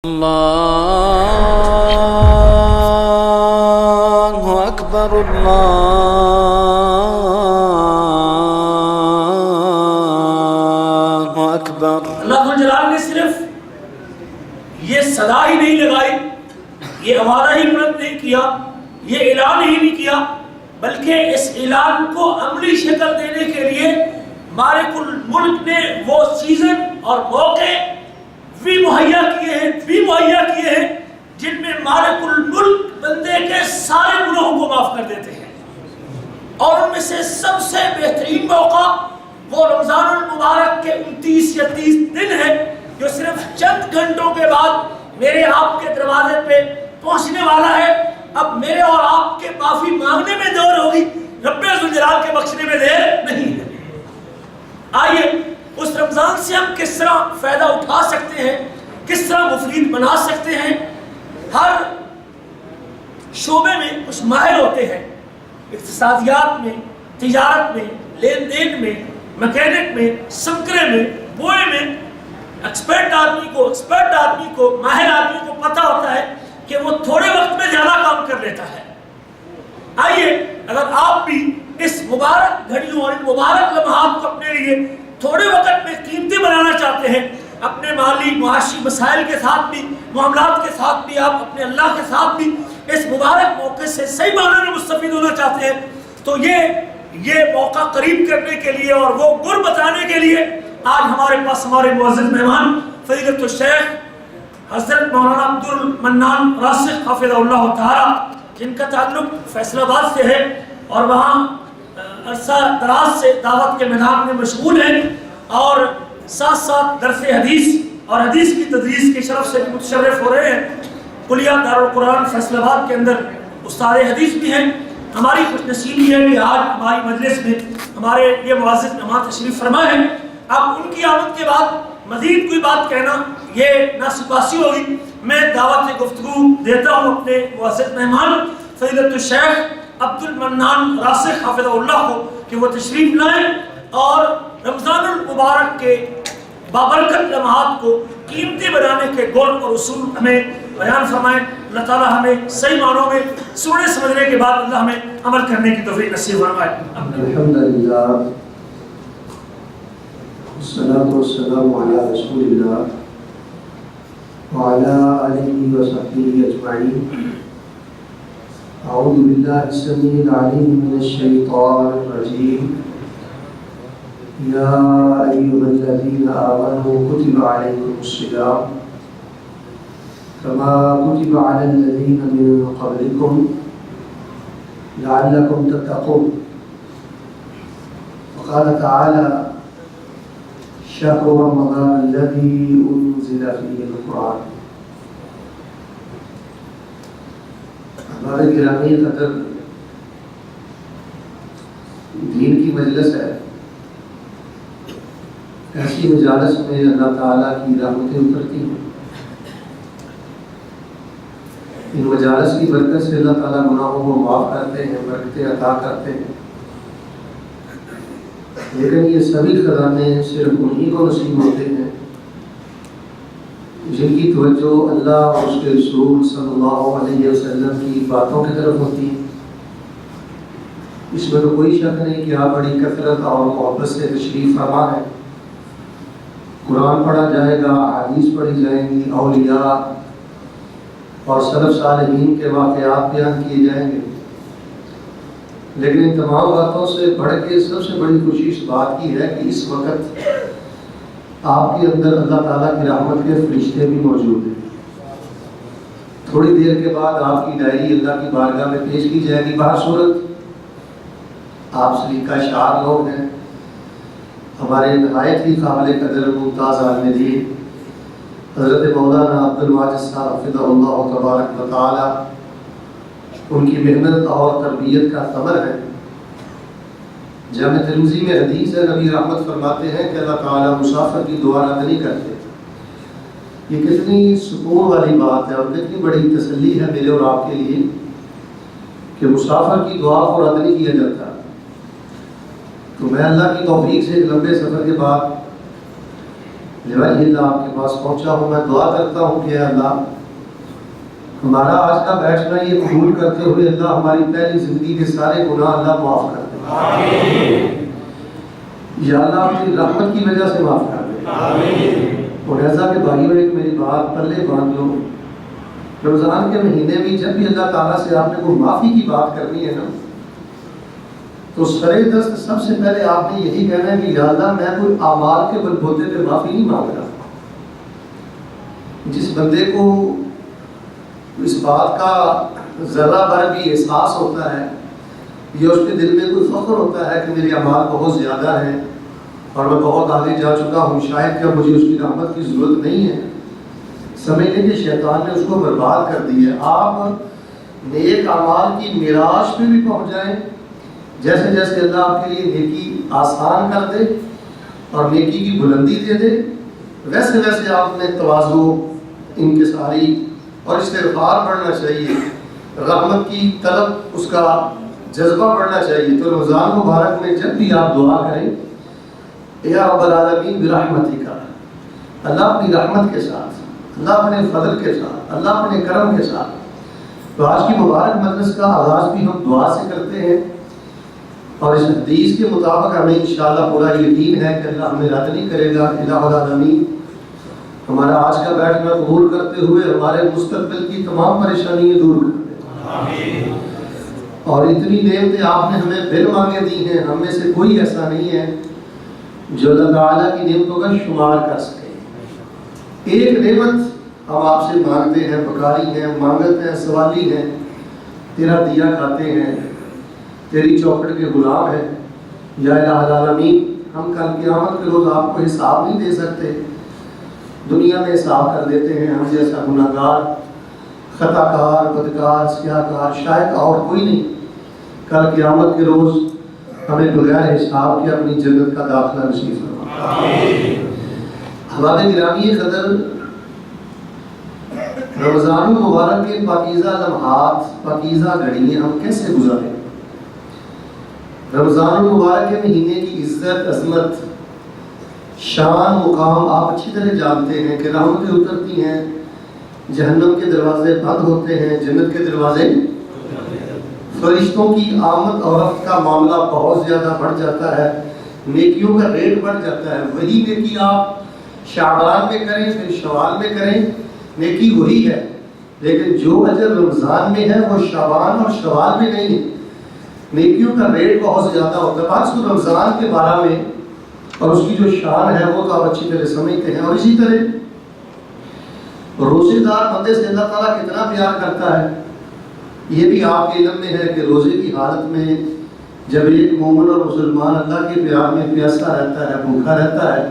اللہ اکبر اللہ اکبر۔ اللہ جلال نے صرف یہ صدا ہی نہیں لگائی، یہ آوازہ ہی بلند نہیں کیا، یہ اعلان ہی نہیں کیا، بلکہ اس اعلان کو عملی شکل دینے کے لیے مالک الملک نے وہ سیزن اور موقع بھی مہیا کیے ہیں جن میں مالک الملک بندے کے سارے گناہوں کو معاف کر دیتے ہیں۔ اور ان میں سے سب سے بہترین موقع وہ رمضان المبارک کے 29 یا 30 دن ہے جو صرف چند گھنٹوں کے بعد میرے آپ کے دروازے پہ پہنچنے والا ہے۔ اب میرے اور آپ کے معافی مانگنے میں دیر ہوگی، رب ذوالجلال کے بخشنے میں دیر نہیں ہے۔ آئیے اس رمضان سے ہم کس طرح فائدہ اٹھا سکتے ہیں، کس طرح مفید بنا سکتے ہیں۔ ہر شعبے میں کچھ ماہر ہوتے ہیں، اقتصادیات میں، تجارت میں، لین دین میں، میکینک میں، سنکرے میں، بوئے میں۔ ایکسپرٹ آدمی کو ماہر آدمی کو پتہ ہوتا ہے کہ وہ تھوڑے وقت میں زیادہ کام کر لیتا ہے۔ آئیے اگر آپ بھی اس مبارک گھڑیوں اور ان مبارک لمحات کو اپنے لیے تھوڑے وقت میں قیمتی بنانا چاہتے ہیں، اپنے مالی معاشی مسائل کے ساتھ بھی، معاملات کے ساتھ بھی، آپ اپنے اللہ کے ساتھ بھی اس مبارک موقع سے صحیح معنی میں مستفید ہونا چاہتے ہیں، تو یہ موقع قریب کرنے کے لیے اور وہ گر بتانے کے لیے آج ہمارے پاس ہمارے معزز مہمان فضیلت الشیخ حضرت مولانا عبدالمنان راسخ حفظہ اللہ تعالی، جن کا تعلق فیصل آباد سے ہے اور وہاں عرصہ دراز سے دعوت کے میدان میں مشغول ہیں، اور ساتھ ساتھ درس حدیث اور حدیث کی تدریس کے شرف سے متشرف ہو رہے ہیں۔ کلیہ دارالقرآن فیصل آباد کے اندر استاد حدیث بھی ہیں۔ ہماری خوش نصیبی ہے کہ آج ہماری مجلس میں ہمارے یہ معزز مہمان تشریف فرما ہے۔ اب ان کی آمد کے بعد مزید کوئی بات کہنا یہ ناسپاسی ہوگی۔ میں دعوت گفتگو دیتا ہوں اپنے معزز مہمان فضیلت الشیخ عبدالمنان راسخ حافظہ اللہ کو کہ وہ تشریف لائیں اور رمضان المبارک کے بابرکت لمحات کو قیمتی بنانے کے گول اور اصول ہمیں بیان فرمائیں۔ اللہ تعالیٰ ہمیں صحیح معنوں میں سننے سمجھنے کے بعد اللہ ہمیں عمل کرنے کی توفیق نصیب فرمائے۔ الحمدللہ والصلاة والسلام على رسول الله وعلى آله وصحبه أجمعين۔ أعوذ بالله السميع العليم من الشيطان الرجيم۔ يا أيها الذين آمنوا كتب عليكم الصيام كما كتب على الذين من قبلكم لعلكم تتقون۔ وقال تعالى شهر رمضان الذي أنزل فيه القرآن۔ ہمارے گرامی قدر دین کی مجلس ہے، ایسی مجالس میں اللہ تعالیٰ کی رحمتیں اترتی ہیں۔ ان مجالس کی برکت سے اللہ تعالیٰ گناہوں کو معاف کرتے ہیں، برکتیں عطا کرتے ہیں، لیکن یہ سبھی خزانے صرف انہی کو نصیب ہوتے ہیں جن کی توجہ اللہ اور اس کے رسول صلی اللہ علیہ وسلم کی باتوں کی طرف ہوتی ہے۔ اس میں تو کوئی شک نہیں کہ آپ بڑی کثرت اور محبت سے تشریف فرما ہے۔ قرآن پڑھا جائے گا، حدیث پڑھی جائیں گی، اولیاء اور سلف صالحین کے واقعات بیان کیے جائیں گے، لیکن ان تمام باتوں سے بڑھ کے سب سے بڑی خوشی اس بات کی ہے کہ اس وقت آپ کے اندر اللہ تعالیٰ کی رحمت کے فرشتے بھی موجود ہیں۔ تھوڑی دیر کے بعد آپ کی ڈائری اللہ کی بارگاہ میں پیش کی جائے گی۔ بہر صورت آپ سلیقہ شعار لوگ ہیں، ہمارے نہایت ہی قابل قدر ممتاز عالم دین حضرت مولانا عبدالواجد صاحب حفظہ اللہ تبارک و تعالی ان کی محنت اور تربیت کا ثمر ہے۔ جامع ترمذی میں حدیث ہے، نبی رحمت فرماتے ہیں کہ اللہ تعالیٰ مسافر کی دعا رد نہیں کرتے۔ یہ کتنی سکون والی بات ہے اور کتنی بڑی تسلی ہے میرے اور آپ کے لیے کہ مسافر کی دعا کو رد نہیں کیا جاتا۔ تو میں اللہ کی توفیق سے ایک لمبے سفر کے بعد لوجہ اللہ آپ کے پاس پہنچا ہوں. میں دعا کرتا ہوں کہ اے اللہ ہمارا آج کا بیٹھنا یہ قبول کرتے ہوئے اللہ ہماری پہلی زندگی کے سارے گناہ اللہ معاف کر دے. آمین. یا اللہ اپنی رحمت کی وجہ سے معاف کر دے. آمین. اور ایسا کہ بھائیوں ایک میری بات پلے باندھ لو، رمضان کے مہینے میں جب بھی اللہ تعالیٰ سے آپ نے کوئی معافی کی بات کرنی ہے نا تو سرے دست سب سے پہلے آپ نے یہی کہنا ہے کہ یا اللہ میں کوئی اعمال کے بلبوتے پہ معافی نہیں مانگ رہا. جس بندے کو اس بات کا ذرہ بھر بھی احساس ہوتا ہے یا اس کے دل میں کوئی فخر ہوتا ہے کہ میرے اعمال بہت زیادہ ہیں اور میں بہت آگے جا چکا ہوں، شاید کہ مجھے اس کی رحمت کی ضرورت نہیں ہے، سمجھنے کہ شیطان نے اس کو برباد کر دی ہے. آپ نیک اعمال کی معراج پہ بھی پہنچ جائیں، جیسے جیسے اللہ آپ کے لیے نیکی آسان کر دے اور نیکی کی بلندی دے دے، ویسے ویسے آپ نے تواضع، انکساری اور استغفار بڑھنا چاہیے، رحمت کی طلب اس کا جذبہ بڑھنا چاہیے. تو رمضان مبارک میں جب بھی آپ دعا کریں یا رب العالمین برحمتک، اللہ اپنی رحمت کے ساتھ، اللہ اپنے فضل کے ساتھ، اللہ اپنے کرم کے ساتھ. تو آج کی مبارک مجلس کا آغاز بھی ہم دعا سے کرتے ہیں اور اس حدیث کے مطابق ہمیں انشاءاللہ پورا یقین ہے کہ اللہ ہمیں رد نہیں کرے گا. الہ العالمین ہمارا آج کا بیٹھنا قبول کرتے ہوئے ہمارے مستقبل کی تمام پریشانیاں دور کر دے. آمین. اور اتنی نعمتیں آپ نے ہمیں بن مانگے دی ہیں، ہم میں سے کوئی ایسا نہیں ہے جو اللہ تعالیٰ کی نعمتوں کا شمار کر سکے. ایک نعمت ہم آپ سے مانگتے ہیں، بکاری ہیں، مانگت ہیں، سوالی ہیں، تیرا دیا کھاتے ہیں، تیری چوکھٹ کے غلام ہیں. یا الہ العالمین ہم کل قیامت کے روز آپ کو حساب نہیں دے سکتے، دنیا میں حساب کر دیتے ہیں. ہم جیسا گناہ گار، خطا کار، بدکار، سیاہ کار شاید اور کوئی نہیں. کل قیامت کے روز ہمیں بغیر حساب کے اپنی جنت کا داخلہ نصیب فرما. آمین. ہمارے گرامی قدر رمضان المبارک کے پاکیزہ لمحات، پاکیزہ گھڑیاں ہم کیسے گزاریں؟ رمضان المبارک کے مہینے کی عزت، عظمت، شان، مقام آپ اچھی طرح جانتے ہیں کہ رحمتیں اترتی ہیں، جہنم کے دروازے بند ہوتے ہیں، جنت کے دروازے، فرشتوں کی آمد اور رفت کا معاملہ بہت زیادہ بڑھ جاتا ہے، نیکیوں کا ریٹ بڑھ جاتا ہے. وہی نیکی آپ شعبان میں کریں، پھر شوال میں کریں، نیکی وہی ہے، لیکن جو اجر رمضان میں ہے وہ شعبان اور شوال میں نہیں ہے. نیکیوں کا ریٹ بہت زیادہ ہوتا ہے. بات کو رمضان کے بارے میں اور اس کی جو شان ہے وہ تو آپ اچھی طرح سمجھتے ہیں. اور اسی طرح روزے دار بندے سے اللہ تعالیٰ کتنا پیار کرتا ہے یہ بھی آپ کے علم میں ہے کہ روزے کی حالت میں جب ایک مومن اور مسلمان اللہ کے پیار میں پیاسا رہتا ہے، بھوکا رہتا ہے،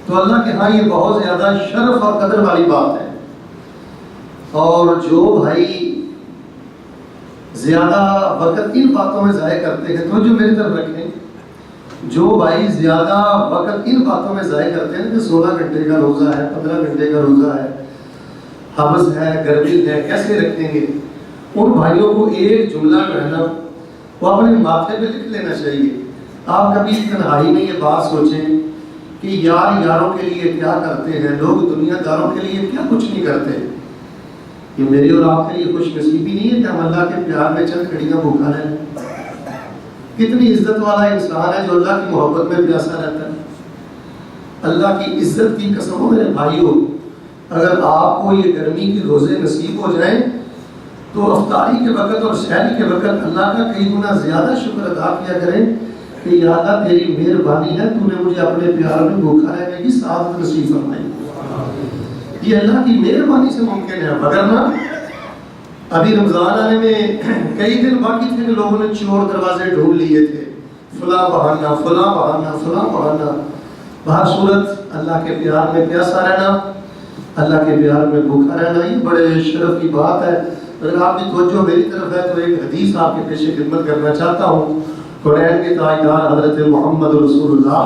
تو اللہ کے ہاں یہ بہت زیادہ شرف اور قدر والی بات ہے. اور جو بھائی زیادہ وقت ان باتوں میں ضائع کرتے ہیں، تو جو میری طرف رکھیں، جو بھائی زیادہ وقت ان باتوں میں ضائع کرتے ہیں کہ 16 گھنٹے کا روزہ ہے، 15 گھنٹے کا روزہ ہے، حبس ہے، گرمی ہے، کیسے رکھیں گے، ان بھائیوں کو ایک جملہ کہنا وہ اپنے ماتھے پہ لکھ لینا چاہیے. آپ کبھی تنہائی میں یہ بات سوچیں کہ یار یاروں کے لیے کیا کرتے ہیں لوگ، دنیا داروں کے لیے کیا کچھ نہیں کرتے. یہ میری اور آپ کے لیے خوش نصیبی نہیں ہے کہ ہم اللہ کے پیار میں چند گھڑیاں بھوکا رہیں. کتنی عزت والا انسان ہے جو اللہ کی محبت میں پیاسا رہتا ہے. اللہ کی عزت کی قسم ہو میرے بھائیوں، اگر آپ کو یہ گرمی کی روزے نصیب ہو جائیں تو افطاری کے وقت اور سحری کے وقت اللہ کا کئی گنا زیادہ شکر ادا کیا کریں کہ یا اللہ تیری مہربانی ہے، تو نے مجھے اپنے پیار میں بھوکا رہنے کی سعادت نصیب فرمائی. یہ اللہ کی مہربانی سے ممکن ہے، وگرنہ ابھی رمضان آنے میں کئی دن باقی تھے کہ لوگوں نے چور دروازے ڈھونڈ لیے تھے، فلاں بہانہ فلاں بہانہ فلاں بہانہ. بہر صورت اللہ کے پیار میں پیاسا رہنا، اللہ کے پیار میں بھوکا رہنا یہ بڑے شرف کی بات ہے. اگر آپ کی توجہ میری طرف ہے تو ایک حدیث آپ کے پیش خدمت کرنا چاہتا ہوں. قرآن کے تاجدار حضرت محمد رسول اللہ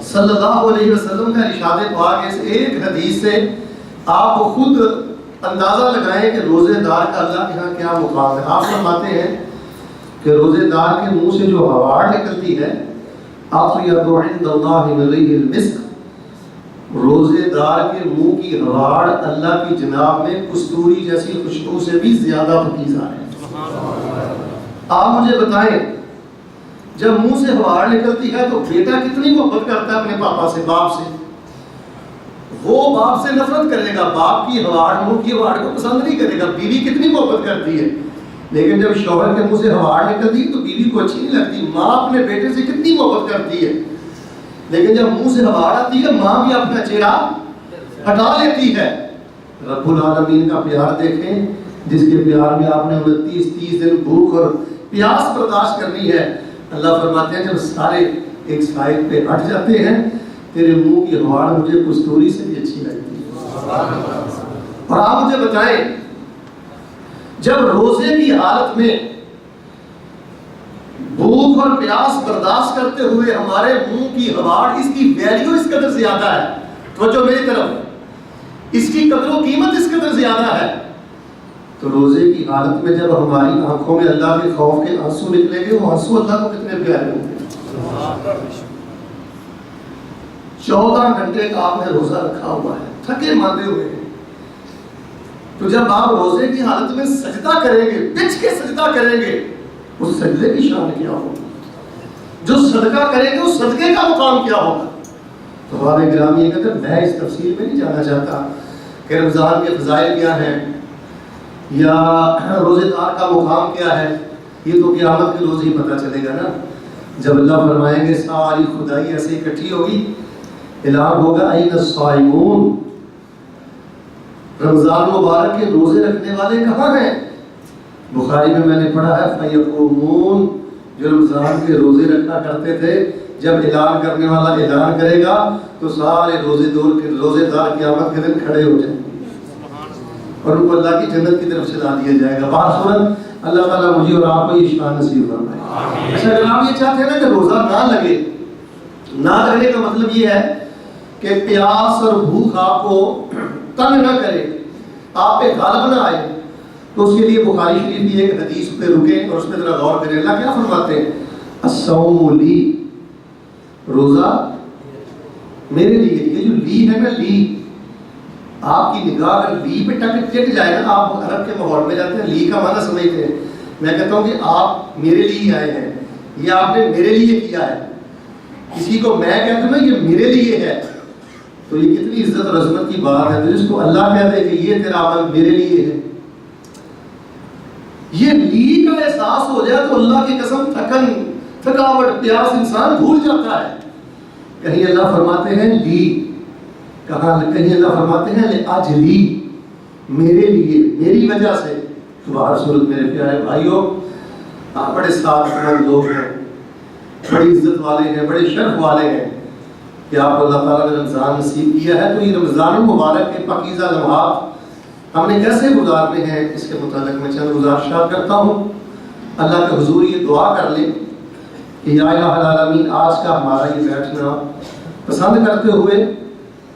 صلی اللہ علیہ وسلم کا ارشاد پاک، اس ایک حدیث سے آپ خود اندازہ لگائیں کہ روزے دار کا اللہ کے ہاں کیا مقام ہے. آپ فرماتے ہیں کہ روزے دار کے منہ سے جو ہواڑ نکلتی ہے، آپ یدعو عند اللہ من ریح المسک، روزے دار کے منہ کی ہواڑ اللہ کی جناب میں کستوری جیسی خوشبو سے بھی زیادہ پکیزہ ہے۔ آپ مجھے بتائیں جب منہ سے ہواڑ نکلتی ہے تو بیٹا کتنی محبت کرتا ہے اپنے پاپا سے، باپ سے؟ وہ باپ سے نفرت کرے گا، باپ کی ہواڑ، منہ کی ہواڑ کو پسند نہیں کرے گا۔ بیوی کتنی محبت کرتی ہے، لیکن جب شوہر کے منہ سے ہواڑ نکلتی ہے تو بیوی کو اچھی نہیں لگتی۔ ماں اپنے بیٹے سے کتنی محبت کرتی ہے، لیکن جب منہ سے ہواڑ آتی ہے ماں بھی اپنا چہرہ ہٹا لیتی ہے۔ رب العالمین کا پیار دیکھیں، جس کے پیار میں آپ نے 29-30 دن بھوک اور پیاس برداشت کرنی ہے۔ اللہ فرماتے ہیں جب سارے ایک سائڈ پہ ہٹ جاتے ہیں تیرے منہ کی ہواڑ مجھے کستوری سے بھی اچھی لگتی ہے۔ اور آپ مجھے بتائیں جب روزے کی حالت میں بھوک اور پیاس برداشت کرتے ہوئے ہمارے منہ کی ہواڑ، اس کی ویلیو اس قدر زیادہ ہے، توجہ میری طرف، اس کی قدر و قیمت اس قدر زیادہ ہے، تو روزے کی حالت میں جب ہماری آنکھوں میں اللہ کے خوف کے آنسو نکلیں گے، وہ آنسو اللہ کو کتنے پیارے ہوں گے۔ 14 گھنٹے کا آپ نے روزہ رکھا ہوا ہے، تھکے ماندے ہوئے ہیں، تو جب آپ روزے کی حالت میں سجدہ کریں گے، بچھ کے سجدہ کریں گے، اس سجدے کی شان کیا ہوگا؟ جو صدقہ کریں گے اس صدقے کا مقام کیا ہوگا؟ تو ہمارے گرامی یہ کہتے ہیں میں اس تفصیل میں نہیں جانا چاہتا کہ رمضان کے فضائل کیا ہیں یا روزے دار کا مقام کیا ہے، یہ تو قیامت کے روز ہی پتہ چلے گا نا، جب اللہ فرمائیں گے ساری خدائی ایسے اکٹھی ہوگی، اعلان ہوگا این الصائمون، رمضان مبارک کے روزے رکھنے والے کہاں ہیں؟ بخاری میں نے پڑھا ہے فیقومون، جو رمضان کے روزے رکھا کرتے تھے، جب اعلان کرنے والا اعلان کرے گا تو سارے روزے دار قیامت کے دن کھڑے ہو جائیں گے اور ان کو اللہ کی جنت کی طرف چلا دیا جائے گا۔ بات اللہ تعالیٰ مجھے اور آپ کو یہ شان نصیب فرمائے۔ اچھا اگر آپ یہ چاہتے ہیں نا کہ روزہ نہ لگے، نہ لگنے کا مطلب یہ ہے کہ پیاس اور بھوک آپ کو تنگ نہ کرے، آپ پہ غالب نہ آئے، تو اس کے لیے بخاری شریف کی ایک حدیث پہ رکیں اور اس پہ ذرا غور کریں۔ اللہ کیا فرماتے ہیں؟ الصوم لی، روزہ میرے لیے۔ یہ جو لی ہے نا، لی، آپ کی نگاہ اگر لی پہ ٹک جائے نا، آپ عرب کے ماحول میں جاتے ہیں، لی کا معنی سمجھتے ہیں، میں کہتا ہوں کہ آپ میرے لیے آئے ہیں، یہ آپ نے میرے لیے کیا ہے۔ کسی کو میں کہتا ہوں نا یہ میرے لیے ہے، تو یہ کتنی عزت اور عظمت کی بات ہے۔ تو جس کو اللہ کہتے ہیں کہ یہ تیرا عمل میرے لیے ہے، یہ لی کا احساس ہو جائے تو اللہ کی قسم تھکاوٹ پیاس انسان بھول جاتا ہے۔ کہیں اللہ فرماتے ہیں لی، کہیں اللہ فرماتے ہیں لاجلی، میرے لیے، میری وجہ سے۔ تو باہر صورت میرے پیارے بھائیوں، آپ بڑے ساتھ لوگ ہیں، بڑی عزت والے ہیں، بڑے شرف والے ہیں کہ آپ اللہ تعالیٰ نے رمضان نصیب کیا ہے، تو یہ رمضان المبارک کے پاکیزہ لمحات ہم نے کیسے گزارنے ہیں، اس کے متعلق میں چند گزارشات کرتا ہوں۔ اللہ کے حضور یہ دعا کر لیں کہ یا الہ العالمین، آج کا ہمارا یہ بیٹھنا پسند کرتے ہوئے،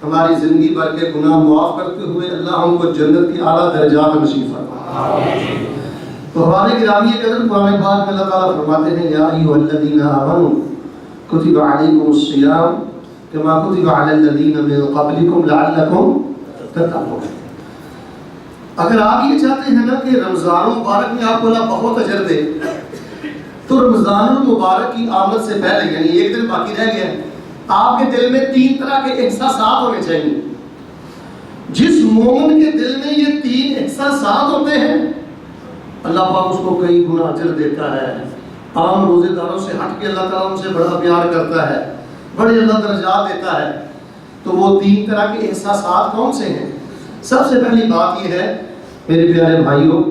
ہماری زندگی بھر کے گناہ معاف کرتے ہوئے اللہ ہم کو جنت کی اعلیٰ درجات نصیب فرمائے۔ تو ہمارے گرامی قدر قرآن پاک میں اللہ تعالیٰ فرماتے ہیں یا ایھا الذین آمنوا کتب علیکم الصیام کما کتب علی الذین من قبلکم لعلکم تتقون۔ اگر آپ یہ چاہتے ہیں نا کہ رمضان المبارک میں آپ کو اللہ بہت اجر دے، تو رمضان المبارک کی آمد سے پہلے، یعنی ایک دن باقی رہ گیا، آپ کے دل میں 3 طرح کے احساسات ہونے چاہیے۔ جس مومن کے دل میں یہ 3 احساسات ہوتے ہیں، اللہ پاک اس کو کئی گنا اجر دیتا ہے۔ عام روزے داروں سے ہٹ کے اللہ تعالیٰ ان سے بڑا پیار کرتا ہے، بڑے اللہ درجات دیتا ہے۔ تو وہ 3 طرح کے احساسات کون سے ہیں؟ سب سے پہلی بات یہ ہے میرے پیارے بھائیوں،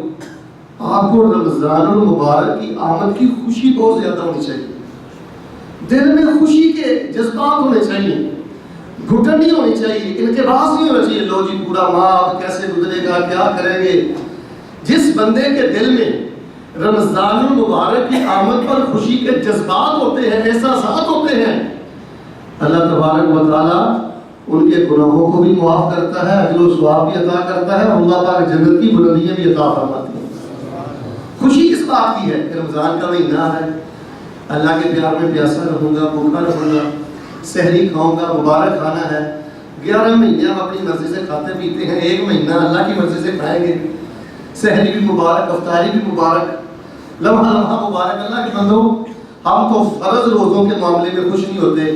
آپ کو رمضان المبارک کی آمد کی خوشی بہت زیادہ ہونی چاہیے، دل میں خوشی کے جذبات ہونے چاہیے، گھٹن نہیں ہونی چاہیے، انقباض نہیں ہونا چاہیے، لو جی پورا ماہ اب کیسے گزرے گا، کیا کریں گے۔ جس بندے کے دل میں رمضان المبارک کی آمد پر خوشی کے جذبات ہوتے ہیں، احساسات ہوتے ہیں، اللہ تبارک و تعالیٰ ان کے گناہوں کو بھی معاف کرتا ہے، اجر و ثواب بھی عطا کرتا ہے، اللہ پاک جنت کی بلندیاں بھی عطا فرماتی ہیں۔ خوشی کس بات کی ہے کہ رمضان کا مہینہ ہے، اللہ کے پیار میں پیاسا رہوں گا، بھوکا رہوں گا، سحری کھاؤں گا، مبارک کھانا ہے، 11 مہینے ہم اپنی مرضی سے کھاتے پیتے ہیں، 1 مہینہ اللہ کی مرضی سے کھائیں گے. سحری بھی مبارک، افطاری بھی مبارک، لمحہ لمحہ مبارک. اللہ کے بندو ہم تو فرض روزوں کے معاملے میں خوش نہیں ہوتے.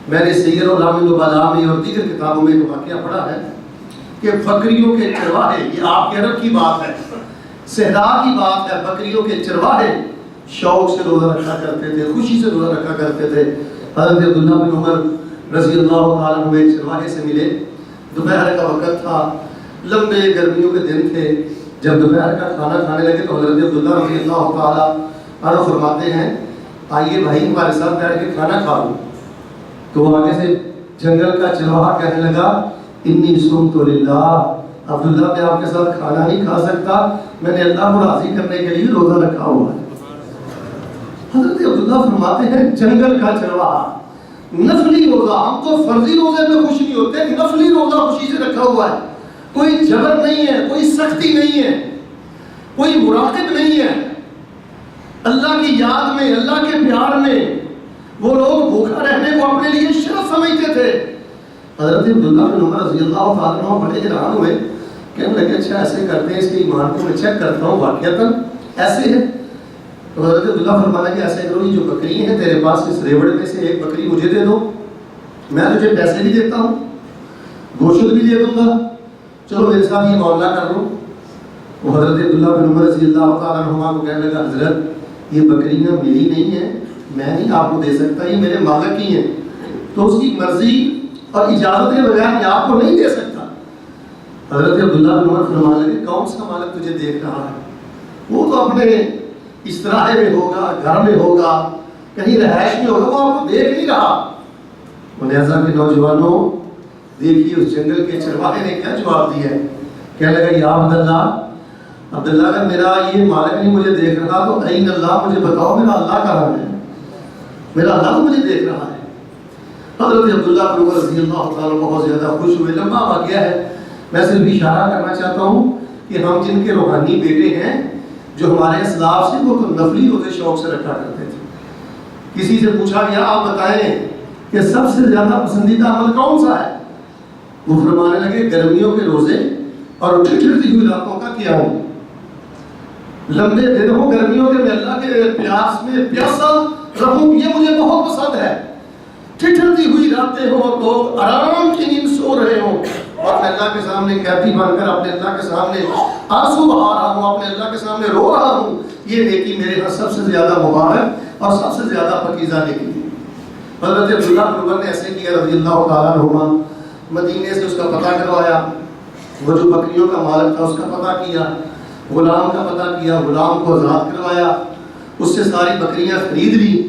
میں نے سیر اعلام النبلاء میں اور دیگر کتابوں میں ایک واقعہ پڑھا ہے کہ بکریوں کے چرواہے، یہ آپ کے عرب کی بات ہے، صحرا کی بات ہے، بکریوں کے چرواہے شوق سے روزہ رکھا کرتے تھے، خوشی سے روزہ رکھا کرتے تھے. حضرت عبداللہ بن عمر رضی اللہ تعالیٰ عنہ ایک چرواہے سے ملے. دوپہر کا وقت تھا، لمبے گرمیوں کے دن تھے. جب دوپہر کا کھانا کھانے لگے تو حضرت عبداللہ رضی اللہ تعالیٰ عنہ فرماتے ہیں آئیے بھائی ہمارے ساتھ بیٹھ کے کھانا کھا لو. تو وہ آگے سے جنگل کا چرواہا کہنے لگا انی صمت للہ، عبداللہ میں آپ کے ساتھ کھانا نہیں کھا سکتا، میں نے اللہ کو راضی کرنے کے لیے روزہ رکھا ہوا ہے. حضرت عبداللہ فرماتے ہیں جنگل کا چرواہا، نفلی روزہ، ہم تو فرضی روزے میں خوش نہیں ہوتے، نفلی روزہ خوشی سے رکھا ہوا ہے. کوئی جبر نہیں ہے، کوئی سختی نہیں ہے، کوئی مراقب نہیں ہے. اللہ کی یاد میں، اللہ کے پیار میں وہ لوگ بھوکا رہنے کو اپنے لیے شرف سمجھتے تھے. حضرت عبداللہ بن عمر رضی اللہ تعالیٰ عنہ بڑے حیران ہوئے، کہنے لگے اچھا ایسے کرتے ہیں، اس کے ایمان کو میں چیک کرتا ہوں واقعتاً ایسے ہے. تو حضرت عبداللہ فرمانے کہ ایسے کرو، یہ جو بکری ہیں تیرے پاس اس ریوڑ میں سے ایک بکری مجھے دے دو، میں تجھے پیسے بھی دیتا ہوں، گوشت بھی دے دوں گا، چلو میرے ساتھ یہ معاملہ کر لو. وہ حضرت عبداللہ بن عمر رضی اللہ تعالیٰ عنہ کو کہنے لگا حضرت یہ بکریاں میری نہیں ہیں، میں نہیں آپ کو دے سکتا، یہ میرے مالک کی ہیں، تو اس کی مرضی اور اجازت کے بغیر میں آپ کو نہیں دے سکتا. حضرت عبداللہ بن عمر فرمانے لگے کون سا مالک تجھے دیکھ رہا ہے؟ وہ تو اپنے استراحے میں ہوگا، گھر میں ہوگا، کہیں رہائش میں ہوگا، وہ آپ کو دیکھ نہیں رہا. لہٰذا کے نوجوانوں دیکھیے اس جنگل کے چرواہے نے کیا جواب دیا ہے. کہنے لگا یا عبداللہ اگر میرا یہ مالک نہیں مجھے دیکھ رہا تو این اللہ، مجھے بتاؤ میرا اللہ کہاں ہے؟ میرا اللہ تو مجھے دیکھ رہا ہے. حضرت عبداللہ بن عمر رضی اللہ تعالیٰ بہت زیادہ خوش ہوئے. لمبا واقعہ ہے، میں صرف اشارہ کرنا چاہتا ہوں کہ ہم جن کے روحانی بیٹے ہیں، جو ہمارے اسلاف سے، وہ تو نفلی روزے شوق سے رکھا کرتے تھے. کسی سے پوچھا گیا آپ بتائیں کہ سب سے زیادہ پسندیدہ عمل کون سا ہے؟ وہ فرمانے لگے گرمیوں کے روزے اور ٹھٹھرتی ہوئی راتوں کا قیام. لمبے دن ہو گرمیوں کے، میں اللہ کے پیاس میں پیاسا رہوں، یہ مجھے بہت پسند ہے. ٹھٹھرتی ہوئی راتیں ہوں اور لوگ آرام کی نیند سو رہے ہوں اور میں اللہ کے سامنے قیدی بن کر اپنے اللہ کے سامنے آنسو بہا رہا ہوں، اپنے اللہ کے سامنے رو رہا ہوں، یہ نیکی میرے ہاں سب سے زیادہ مبارک اور سب سے زیادہ پاکیزہ نیکی ہے. حضرت عبداللہ بن عمر نے ایسے کیا رضی اللہ تعالیٰ عنہما. مدینے سے اس کا پتہ کروایا، وہ جو بکریوں کا مالک تھا اس کا پتہ کیا، غلام کا پتہ کیا، غلام کو آزاد کروایا، اس سے ساری بکریاں خرید لی.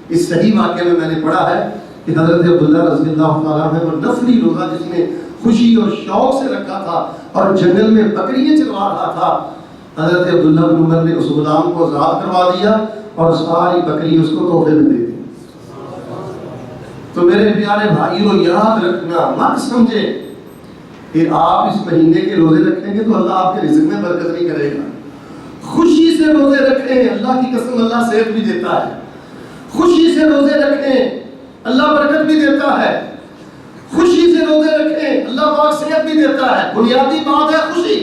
اس صحیح واقعے میں نے پڑھا ہے کہ حضرت عبداللہ رضی اللہ تعالیٰ عنہ وہ نفلی روزہ جس میں خوشی اور شوق سے رکھا تھا اور جنگل میں بکریاں چروا رہا تھا، حضرت عبداللہ بن عمر نے اس غلام کو آزاد کروا دیا اور ساری بکری اس کو تحفے میں دے دی. تو میرے پیارے بھائیوں یاد رکھنا، مت سمجھے کہ آپ اس مہینے کے روزے رکھیں گے تو اللہ آپ کے رزق میں برکت نہیں کرے گا. خوشی سے روزے رکھیں، اللہ کی قسم اللہ صحت بھی دیتا ہے. خوشی سے روزے رکھیں، اللہ برکت بھی دیتا ہے. خوشی سے روزے رکھیں، اللہ پاک صحت بھی دیتا ہے. بنیادی بات ہے خوشی.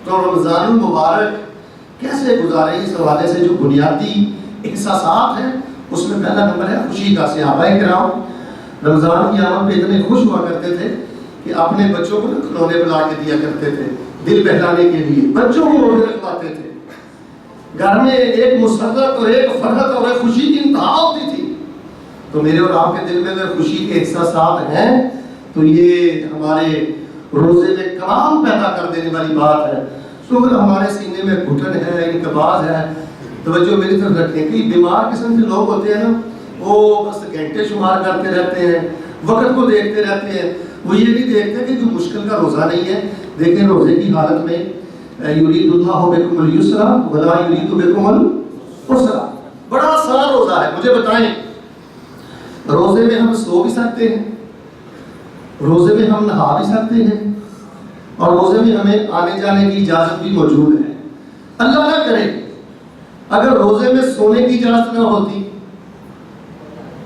تو رمضان المبارک کیسے گزارے، اس حوالے سے جو بنیادی احساسات ہیں اس میں پہلا نمبر ہے خوشی کا. صحابہ کرام رمضان کی آمد پہ اتنے خوش ہوا کرتے تھے کہ اپنے بچوں کو کھلونے بنا کے دیا کرتے تھے دل بہلانے کے لیے. بچوں کو روزے رکھواتے تھے. گھر میں ایک مسرت اور ایک فرحت اور ایک خوشی کی انتہا ہوتی تھی. تو میرے اور آپ کے دل میں اگر خوشی کے احساسات ہیں تو یہ ہمارے روزے میں کلام پیدا کر دینے والی بات ہے. تو اگر ہمارے سینے میں گھٹن ہے، انقباض ہے، توجہ میری طرف رکھیں. کئی بیمار قسم کے لوگ ہوتے ہیں نا، وہ بس گھنٹے شمار کرتے رہتے ہیں، وقت کو دیکھتے رہتے ہیں، وہ یہ نہیں دیکھتے کہ جو مشکل کا روزہ نہیں ہے. دیکھیں روزے کی حالت میں یرید اللہ بکم اليسر ولا یرید بکم العسر، بڑا آسان روزہ ہے. مجھے بتائیں روزے میں ہم سو بھی سکتے ہیں، روزے میں ہم نہا بھی سکتے ہیں اور روزے میں ہمیں آنے جانے کی اجازت بھی موجود ہے. اللہ نہ کرے اگر روزے میں سونے کی اجازت نہ ہوتی،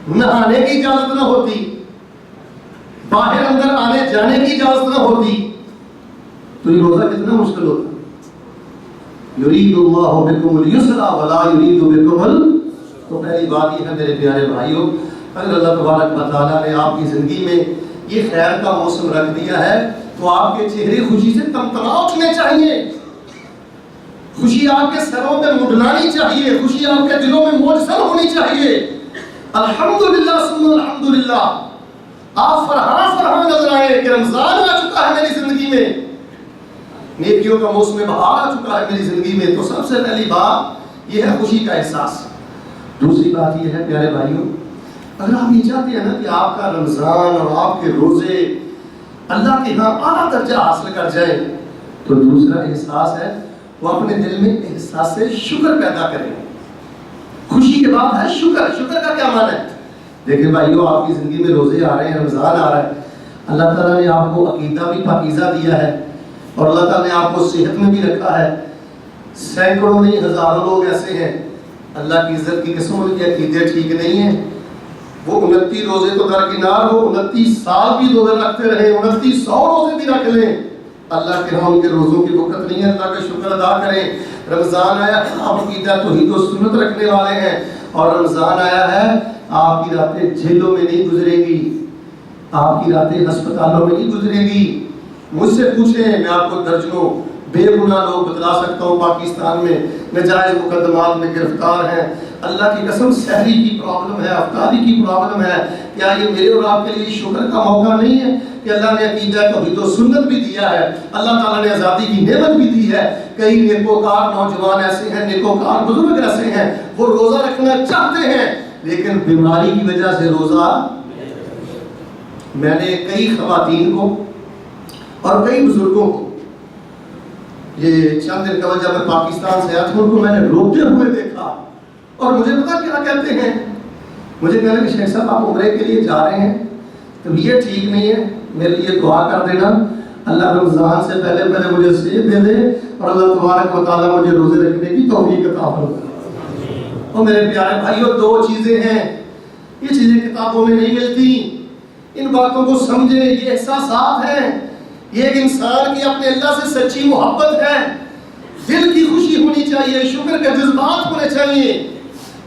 نہانے کی اجازت نہ ہوتی، باہر اندر آنے جانے کی اجازت نہ ہوتی تو یہ روزہ کتنا مشکل ہوتا. یرید اللہ بکم اليسر ولا یرید بکم تو پہلی بات یہ ہے میرے پیارے بھائیوں، اگر اللہ تبارک و تعالیٰ نے آپ کی زندگی میں یہ خیر کا موسم رکھ دیا ہے تو آپ کے چہرے خوشی سے تمتما اٹھنے چاہیے، خوشی آپ کے سروں پہ مڈلانی چاہیے، خوشی آپ کے دلوں میں موجسر ہونی چاہیے. الحمدللہ ثم الحمدللہ. آپ فرحان نظر آئے کہ رمضان آ چکا ہے میری زندگی میں، نیکیوں کا موسم بہار آ چکا ہے میری زندگی میں. تو سب سے پہلی بات یہ ہے خوشی کا احساس. دوسری بات یہ ہے پیارے بھائیوں، اگر آپ یہ چاہتے ہیں نا کہ آپ کا رمضان اور آپ کے روزے اللہ کے ہاں اعلیٰ درجہ حاصل کر جائیں تو دوسرا احساس ہے وہ اپنے دل میں احساس سے شکر پیدا کریں. خوشی کے بعد ہے شکر. شکر کا کیا معنی ہے؟ دیکھیں بھائیو، آپ کی زندگی میں روزے آ رہے ہیں، رمضان آ رہا ہے، اللہ تعالیٰ نے آپ کو عقیدہ بھی پاکیزہ دیا ہے اور اللہ تعالیٰ نے آپ کو صحت میں بھی رکھا ہے. سینکڑوں نہیں ہزاروں لوگ ایسے ہیں اللہ کی عزت کی قسم ان کے عقیدے ٹھیک نہیں ہیں. وہ 29 روزے تو درکنار ہو، 29 سال بھی روزے رکھتے رہے، 2900 روزے بھی رکھ لیں، اللہ کے ہاں ان کے روزوں کی وقت نہیں ہے. اللہ کا شکر ادا کریں. رمضان آیا ہے، آپ عقیدہ توحید و سنت رکھنے والے ہیں اور رمضان آیا ہے، آپ کی راتیں جیلوں میں نہیں گزرے گی، آپ کی راتیں ہسپتالوں میں نہیں گزرے گی. مجھ سے پوچھیں، میں آپ کو درجنوں بے گناہ لوگ بتلا سکتا ہوں پاکستان میں ناجائز مقدمات میں گرفتار ہیں. اللہ کی قسم سحری کی پرابلم ہے، افطاری کی پرابلم ہے. کیا یہ میرے اور آپ کے لیے شکر کا موقع نہیں ہے کہ اللہ نے عقیدہ توحید و سنت بھی دیا ہے، اللہ تعالیٰ نے آزادی کی نعمت بھی دی ہے. کئی نیکوکار نوجوان ایسے ہیں، نیکوکار بزرگ ایسے ہیں، وہ روزہ رکھنا چاہتے ہیں لیکن بیماری کی وجہ سے روزہ. میں نے کئی خواتین کو اور کئی بزرگوں کو یہ چند دن قبل جب میں پاکستان سے آیا تھا ان کو میں نے روتے ہوئے دیکھا اور مجھے پتا کیا کہتے ہیں، مجھے کہنے کہ شیخ صاحب آپ عمرے کے لیے جا رہے ہیں تو یہ ٹھیک نہیں ہے، میرے لیے دعا کر دینا اللہ رمضان سے پہلے مجھے صحت دے دے اور اللہ تبارک و تعالیٰ مجھے روزے رکھنے کی توفیق عطا فرمائے. اور میرے پیارے بھائیوں، دو چیزیں ہیں، یہ چیزیں کتابوں میں نہیں ملتی. ان باتوں کو سمجھیں، یہ احساسات ہیں، یہ ایک انسان کی اپنے اللہ سے سچی محبت ہے. دل کی خوشی ہونی چاہیے، شکر کے جذبات ہونے چاہیے.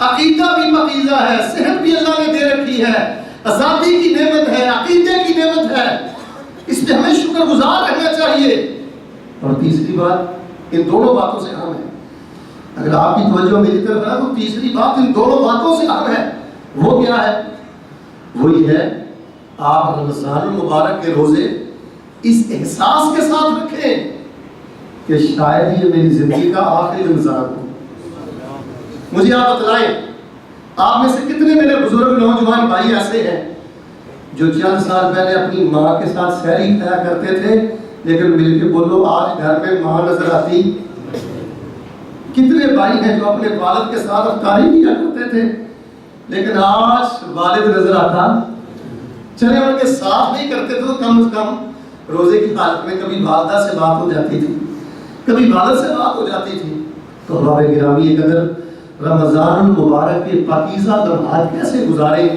عقیدہ بھی پاکیزہ ہے، صحت بھی اللہ نے دے رکھی ہے، آزادی کی نعمت ہے، عقیدے کی نعمت ہے، اس پہ ہمیں شکر گزار رہنا چاہیے. اور تیسری بات ان دونوں باتوں سے اہم ہے، اگر آپ کی توجہ میری طرف ہے تو تیسری بات ان دونوں باتوں سے اہم ہے. وہ کیا ہے؟ وہی ہے آپ رمضان المبارک کے روزے اس احساس کے ساتھ رکھیں کہ شاید یہ میری زندگی کا آخری رمضان ہو. مجھے آپ بتلائیں، آپ میں سے کتنے میرے بزرگ نوجوان بھائی ایسے ہیں جو چند سال پہلے اپنی ماں کے ساتھ سحری کھایا کرتے تھے لیکن مل کے بولو آج گھر میں ماں نظر آتی؟ کتنے بھائی ہیں جو اپنے والد کے ساتھ افطاری کیا کرتے تھے لیکن آج والد نظر آتا؟ چلے ان کے ساتھ نہیں کرتے تھے تو کم از کم روزے کی حالت میں کبھی والدہ سے بات ہو جاتی تھی، کبھی والد سے بات ہو جاتی تھی. تو ہمارے گرامی قدر رمضان المبارک کے پاکیزہ لمحات کیسے گزاریں،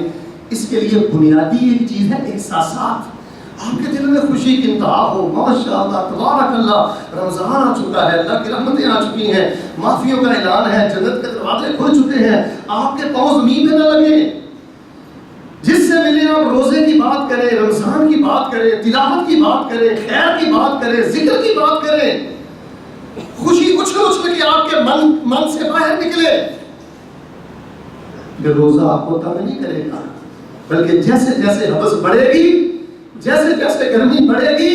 اس کے لیے بنیادی ایک چیز ہے احساسات. آپ کے دل میں خوشی کی انتہا ہو، ماشاءاللہ تبارک اللہ رمضان آ چکا ہے، اللہ کی رحمتیں آ چکی ہیں، معافیوں کا اعلان ہے، جنت کے دروازے کھل چکے ہیں، آپ کے پاؤں زمین پہ نہ لگیں. جس سے ملے آپ روزے کی بات کریں، رمضان کی بات کریں، تلاوت کی بات کریں، خیر کی بات کریں، ذکر کی بات کریں. خوشی اچھل اچھل کے آپ کے من سے باہر نکلے. یہ روزہ آپ کو تنگ نہیں کرے گا بلکہ جیسے جیسے حبس بڑھے گی، جیسے جیسے گرمی بڑھے گی،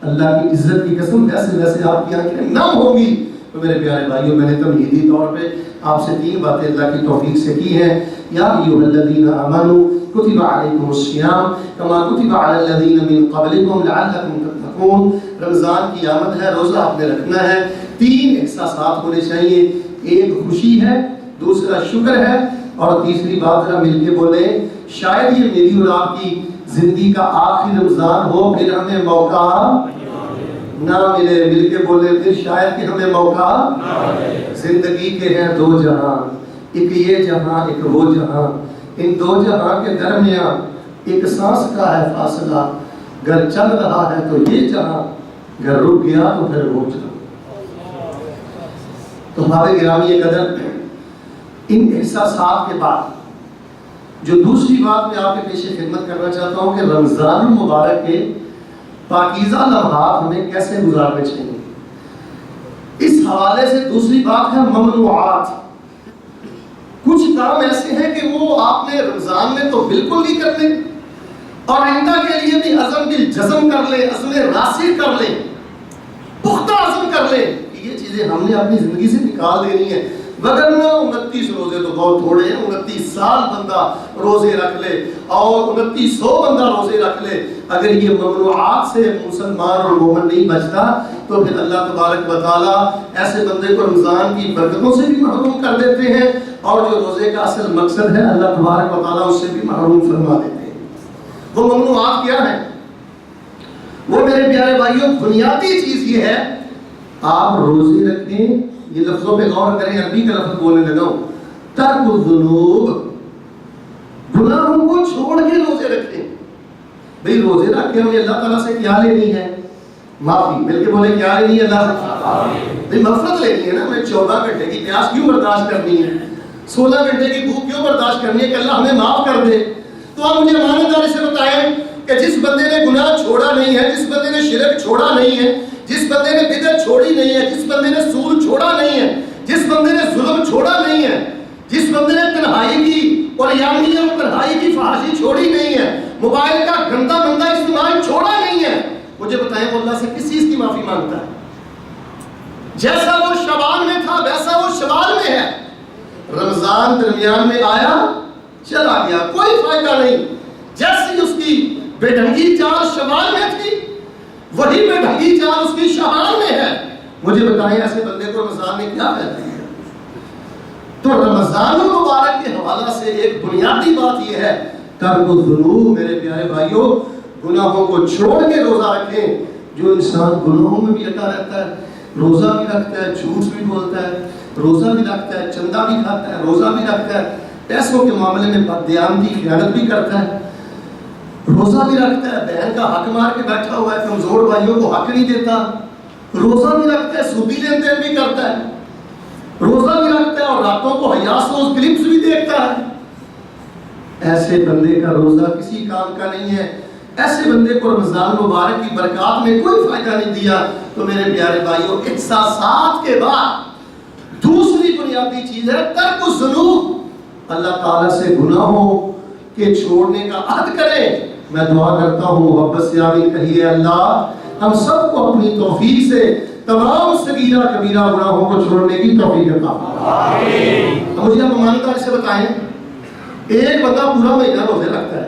اللہ کی عزت کی قسم ویسے ویسے آپ کی آنکھیں نم ہوں گی. تو میرے پیارے بھائیوں، میں نے تمہیدی طور پہ آپ سے 3 باتیں اللہ کی توفیق سے کی ہیں. یا ایھا الذین آمنوا کتب علیکم الصیام کما کتب علی الذین من قبلکم لعلکم تتقون. رمضان کی آمد ہے، روزہ آپ نے رکھنا ہے. 3 احساسات ہونے چاہیے، ایک خوشی ہے، دوسرا شکر ہے اور تیسری بات ذرا مل کے بولیں شاید یہ میری اور آپ کی زندگی کا آخری رمضان ہو، پھر ہمیں موقع نہ ملے. مل کے بولے پھر شاید کہ ہمیں موقع. زندگی کے ہیں 2 جہاں، ایک یہ جہاں ایک وہ جہاں. ان 2 جہاں کے درمیان ایک سانس کا ہے فاصلہ، گر چل رہا ہے تو یہ جہاں، گر رک گیا تو پھر وہ جہاں۔ تو ہمارے گرامی قدر، ان احساسات کے بعد جو دوسری بات میں آپ کے پیش خدمت کرنا چاہتا ہوں کہ رمضان المبارک کے پاکیزہ لمحات ہمیں کیسے گزارنے چاہیے، اس حوالے سے دوسری بات ہے ممنوعات۔ کچھ کام ایسے ہیں کہ وہ آپ نے رمضان میں تو بالکل نہیں کرنے، اور آئندہ کے لیے بھی عزم بالجزم کر لیں، عزم راسخ کر لیں، پختہ عزم کر لیں کہ یہ چیزیں ہم نے اپنی زندگی سے نکال دینی ہیں، وگرنہ 29 روزے تو بہت تھوڑے ہیں، 29 سال بندہ روزے رکھ لے اور 2900 بندہ روزے رکھ لے، اگر یہ ممنوعات سے مسلمان اور مومن نہیں بچتا تو پھر اللہ تبارک و تعالیٰ ایسے بندے کو رمضان کی برکتوں سے بھی محروم کر دیتے ہیں، اور جو روزے کا اصل مقصد ہے اللہ تبارک و تعالیٰ اس سے بھی محروم فرما دیتے ہیں۔ وہ ممنوعات کیا ہیں؟ وہ میرے پیارے بھائیوں بنیادی چیز یہ ہے، آپ روزے رکھیں، یہ لفظوں پہ غور کریں، عربی کا لفظ بولنے لگا ہوں، ترک الذنوب، گناہوں کو چھوڑ کے روزے رکھیں۔ بھئی روزے رکھ کے ہمیں اللہ تعالیٰ سے کیا لینی ہے؟ معافی۔ مل کے بولے کیا لینی ہے اللہ سے؟ بھئی مغفرت لینی ہے نا، ہمیں 14 گھنٹے کی پیاس کیوں برداشت کرنی ہے، 16 گھنٹے کی بھوک کیوں برداشت کرنی ہے کہ اللہ ہمیں معاف کر دے۔ تو آپ مجھے ایمانداری سے بتائیں کہ جس بندے نے گناہ چھوڑا نہیں ہے، جس بندے نے شرک چھوڑا نہیں ہے، جس بندے نے بدعت چھوڑی نہیں ہے، جس بندے نے سود چھوڑا نہیں ہے، جس بندے نے ظلم چھوڑا نہیں ہے، جس بندے نے تنہائی کی اور یامی اور تنہائی کی فحاشی چھوڑی نہیں ہے، موبائل کا گندا بندہ استعمال چھوڑا نہیں ہے، مجھے بتائیں وہ اللہ سے کس چیز کی معافی مانگتا ہے؟ جیسا وہ شعبان میں تھا ویسا وہ شوال میں ہے۔ رمضان درمیان میں آیا چلا گیا، کوئی فائدہ نہیں۔ جیسی اس کی بے ڈھنگی چال شوال میں تھی وہی بے ڈھنگی چال اس کی شعبان میں ہے۔ مجھے بتائیں ایسے بندے کو رمضان میں کیا فائدہ ہے؟ تو رمضان المبارک کے حوالہ سے ایک بنیادی بات یہ ہے، ترک الذنوب۔ میرے پیارے بھائیوں، گناہوں کو چھوڑ کے روزہ رکھیں۔ جو انسان گناہوں میں بھی لگا رہتا ہے، روزہ بھی رکھتا ہے، جھوٹ بھی بولتا ہے، روزہ بھی رکھتا ہے، چندہ بھی کھاتا ہے، روزہ بھی رکھتا ہے، پیسوں کے معاملے میں بددیانتی خیانت بھی کرتا ہے، روزہ بھی رکھتا ہے، بہن کا حق مار کے بیٹھا ہوا ہے، کمزور بھائیوں کو حق نہیں دیتا، روزہ بھی رکھتا ہے، سودی لین دین بھی کرتا ہے، روزہ بھی رکھتا ہے اور راتوں کو حیاسوس کلپس بھی دیکھتا ہے۔ ایسے بندے کا روزہ کسی کام کا نہیں ہے۔ ایسے بندے کو رمضان مبارک کی برکات میں کوئی فائدہ نہیں دیا۔ تو میرے پیارے بھائیوں، احساسات کے بعد دوسری بنیادی چیز ہے ترک الذنوب۔ اللہ تعالیٰ سے گناہوں کے چھوڑنے کا عہد کریں۔ میں دعا کرتا ہوں محبت سے آمین کہیے، اللہ ہم سب کو اپنی توفیق سے تمام صغیرہ کبیرہ گناہوں کو چھوڑنے کی توفیق عطا فرمائے۔ مجھے آپ ایمانداری سے بتائیں، ایک بندہ پورا مہینہ روزے رکھتا ہے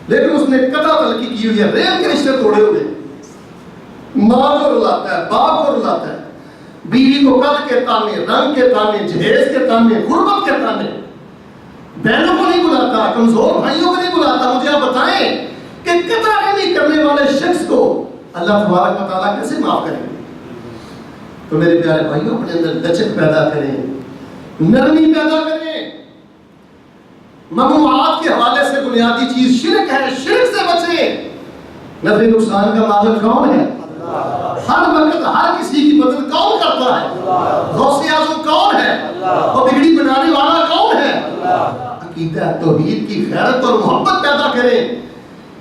لیکن اس نے قطع تلقی کی ہوئی ہے، ریل کے رشتے توڑے ہوئے، ماں کو رلاتا ہے، باپ کو رلاتا ہے، بیوی کو قد کے تانے، رنگ کے تانے، جہیز کے تانے، غربت کے تانے، بہنوں کو نہیں بلاتا، کمزور بھائیوں کو نہیں بلاتا۔ مجھے آپ بتائیں کہ قطع نہیں کرنے والے شخص کو اللہ تبارک و تعالیٰ کیسے معاف کریں گے؟ تو میرے پیارے بھائیوں، اپنے اندر لچک پیدا کریں، نرمی پیدا کریں۔ ممنوعات کے حوالے سے بنیادی چیز شرک ہے، شرک سے بچیں۔ نفع نقصان کا مالک کون ہے؟ ہر وقت ہر کسی کی مدد کون کرتا ہے؟ غوث اعظم کون ہے؟ اور بگڑی بنانے والا کون ہے؟ عقیدہ توحید کی غیرت اور محبت پیدا کریں۔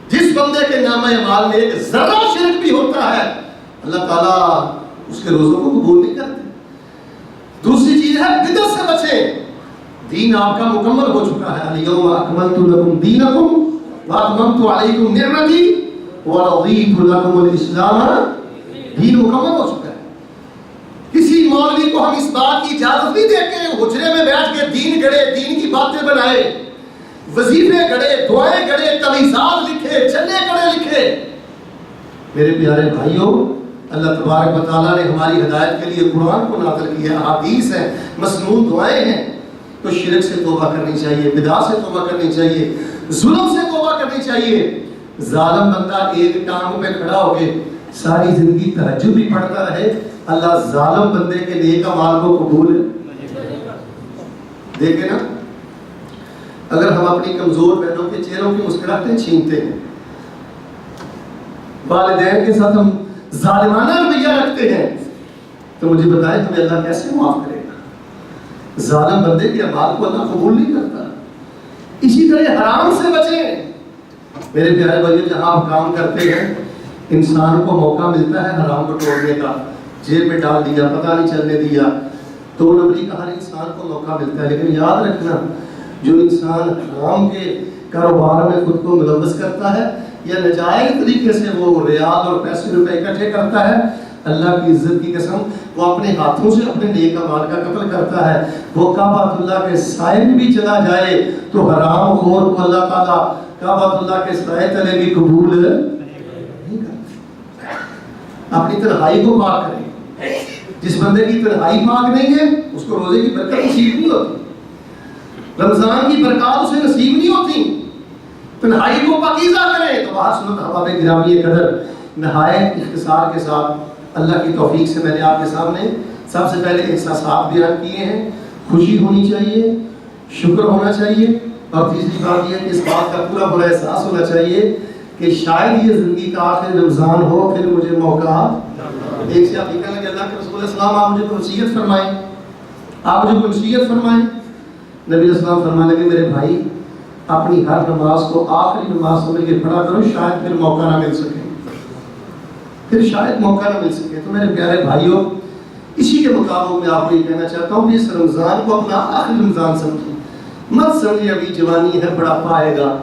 جس بندے کے نامہ اعمال میں ایک ذرہ شرک بھی ہوتا ہے، اللہ تعالیٰ اس کے روزوں کو قبول نہیں کرتے۔ دوسری چیز ہے بدعت سے بچیں۔ دین آپ کا مکمل ہو چکا ہے، الیوم اکملت لکم دینکم واتممت علیکم نعمتی ورضیت لکم الاسلام۔ دین مکمل ہو چکا ہے۔ کسی مولوی کو ہم اس بات کی اجازت نہیں دیتے کہ حجرے میں بیٹھ کے دین گڑے، دین کی باتیں بنائے، وظیفے گڑے، دعائیں گڑے، تعویذات لکھے، چلے گڑے لکھے۔ میرے پیارے بھائیوں، اللہ تبارک و تعالیٰ نے ہماری ہدایت کے لیے قرآن کو نازل کیا، احادیث ہیں، مسنون دعائیں ہیں۔ تو شرک سے توبہ کرنی چاہیے، بدعت سے توبہ کرنی چاہیے، ظلم سے توبہ کرنی چاہیے۔ ظالم بندہ ایک ٹانگ پہ کھڑا ہو کے ساری زندگی تہجد بھی پڑھتا رہے، اللہ ظالم بندے کے نیک اعمال کو قبول دیکھیں نا۔ اگر ہم اپنی کمزور بہنوں کے چہروں کی مسکراہٹیں چھینتے ہیں، والدین کے ساتھ ہم ظالمانہ رویہ رکھتے ہیں، تو مجھے بتائیں ہمیں اللہ کیسے معاف کرے گا؟ ظالم بندے کے اعمال کو اللہ قبول نہیں کرتا۔ اسی طرح حرام سے بچیں۔ میرے پیارے بھائیو، جہاں آپ کام کرتے ہیں انسان کو موقع ملتا ہے حرام کو توڑنے کا، جیب میں ڈال دیا، پتہ نہیں چلنے دیا، 2 نمبری کا ہر انسان کو موقع ملتا ہے۔ لیکن یاد رکھنا، جو انسان حرام کے کاروبار میں خود کو ملوث کرتا ہے یا ناجائز طریقے سے وہ ریال اور پیسے روپے اکٹھے کرتا ہے، اللہ کی عزت کی قسم وہ اپنے ہاتھوں سے اپنے نیک اعمال کا قتل کرتا ہے۔ وہ کعبۃ اللہ کے سائے میں بھی چلا جائے تو حرام خور کو اللہ تعالیٰ کعبۃ اللہ کے سائے تلے بھی قبول نہیں کرتا۔ اپنی تنہائی کو پاک کریں۔ جس بندے کی تنہائی پاک نہیں ہے اس کو روزے کی برکت نصیب نہیں ہوتی، رمضان کی برکات اسے نصیب نہیں ہوتی۔ تنہائی کو پاکیزہ کریں۔ تو باہر سنت احباب گرامی قدر، نہایت اختصار کے ساتھ اللہ کی توفیق سے میں نے آپ کے سامنے سب سے پہلے احساسات بیان کیے ہیں۔ خوشی ہونی چاہیے، شکر ہونا چاہیے، اور تیسری بات یہ ہے کہ اس بات کا پورا بڑا احساس ہونا چاہیے کہ شاید یہ زندگی کا آخر رمضان ہو، پھر مجھے موقع ایک سے آپ یہ کہنے لگے اللہ کے رسول السلام آپ مجھے کوئی نصیحت فرمائیں، آپ مجھے کوئی نصیحت فرمائیں۔ نبی علیہ السلام فرمانے لگے میرے بھائی اپنی ہر نماز کو آخری نماز سمجھ کے پڑھا کرو، شاید پھر موقع نہ مل سکے، پھر شاید موقع نہ مل سکے۔ تو میرے پیارے بھائیوں، اسی کے مطابق میں آپ کو یہ کہنا چاہتا ہوں کہ اس رمضان کو اپنا آخری رمضان سمجھیں، مت سمجھیں ابھی جوانی ہے، بڑھاپا آئے گا،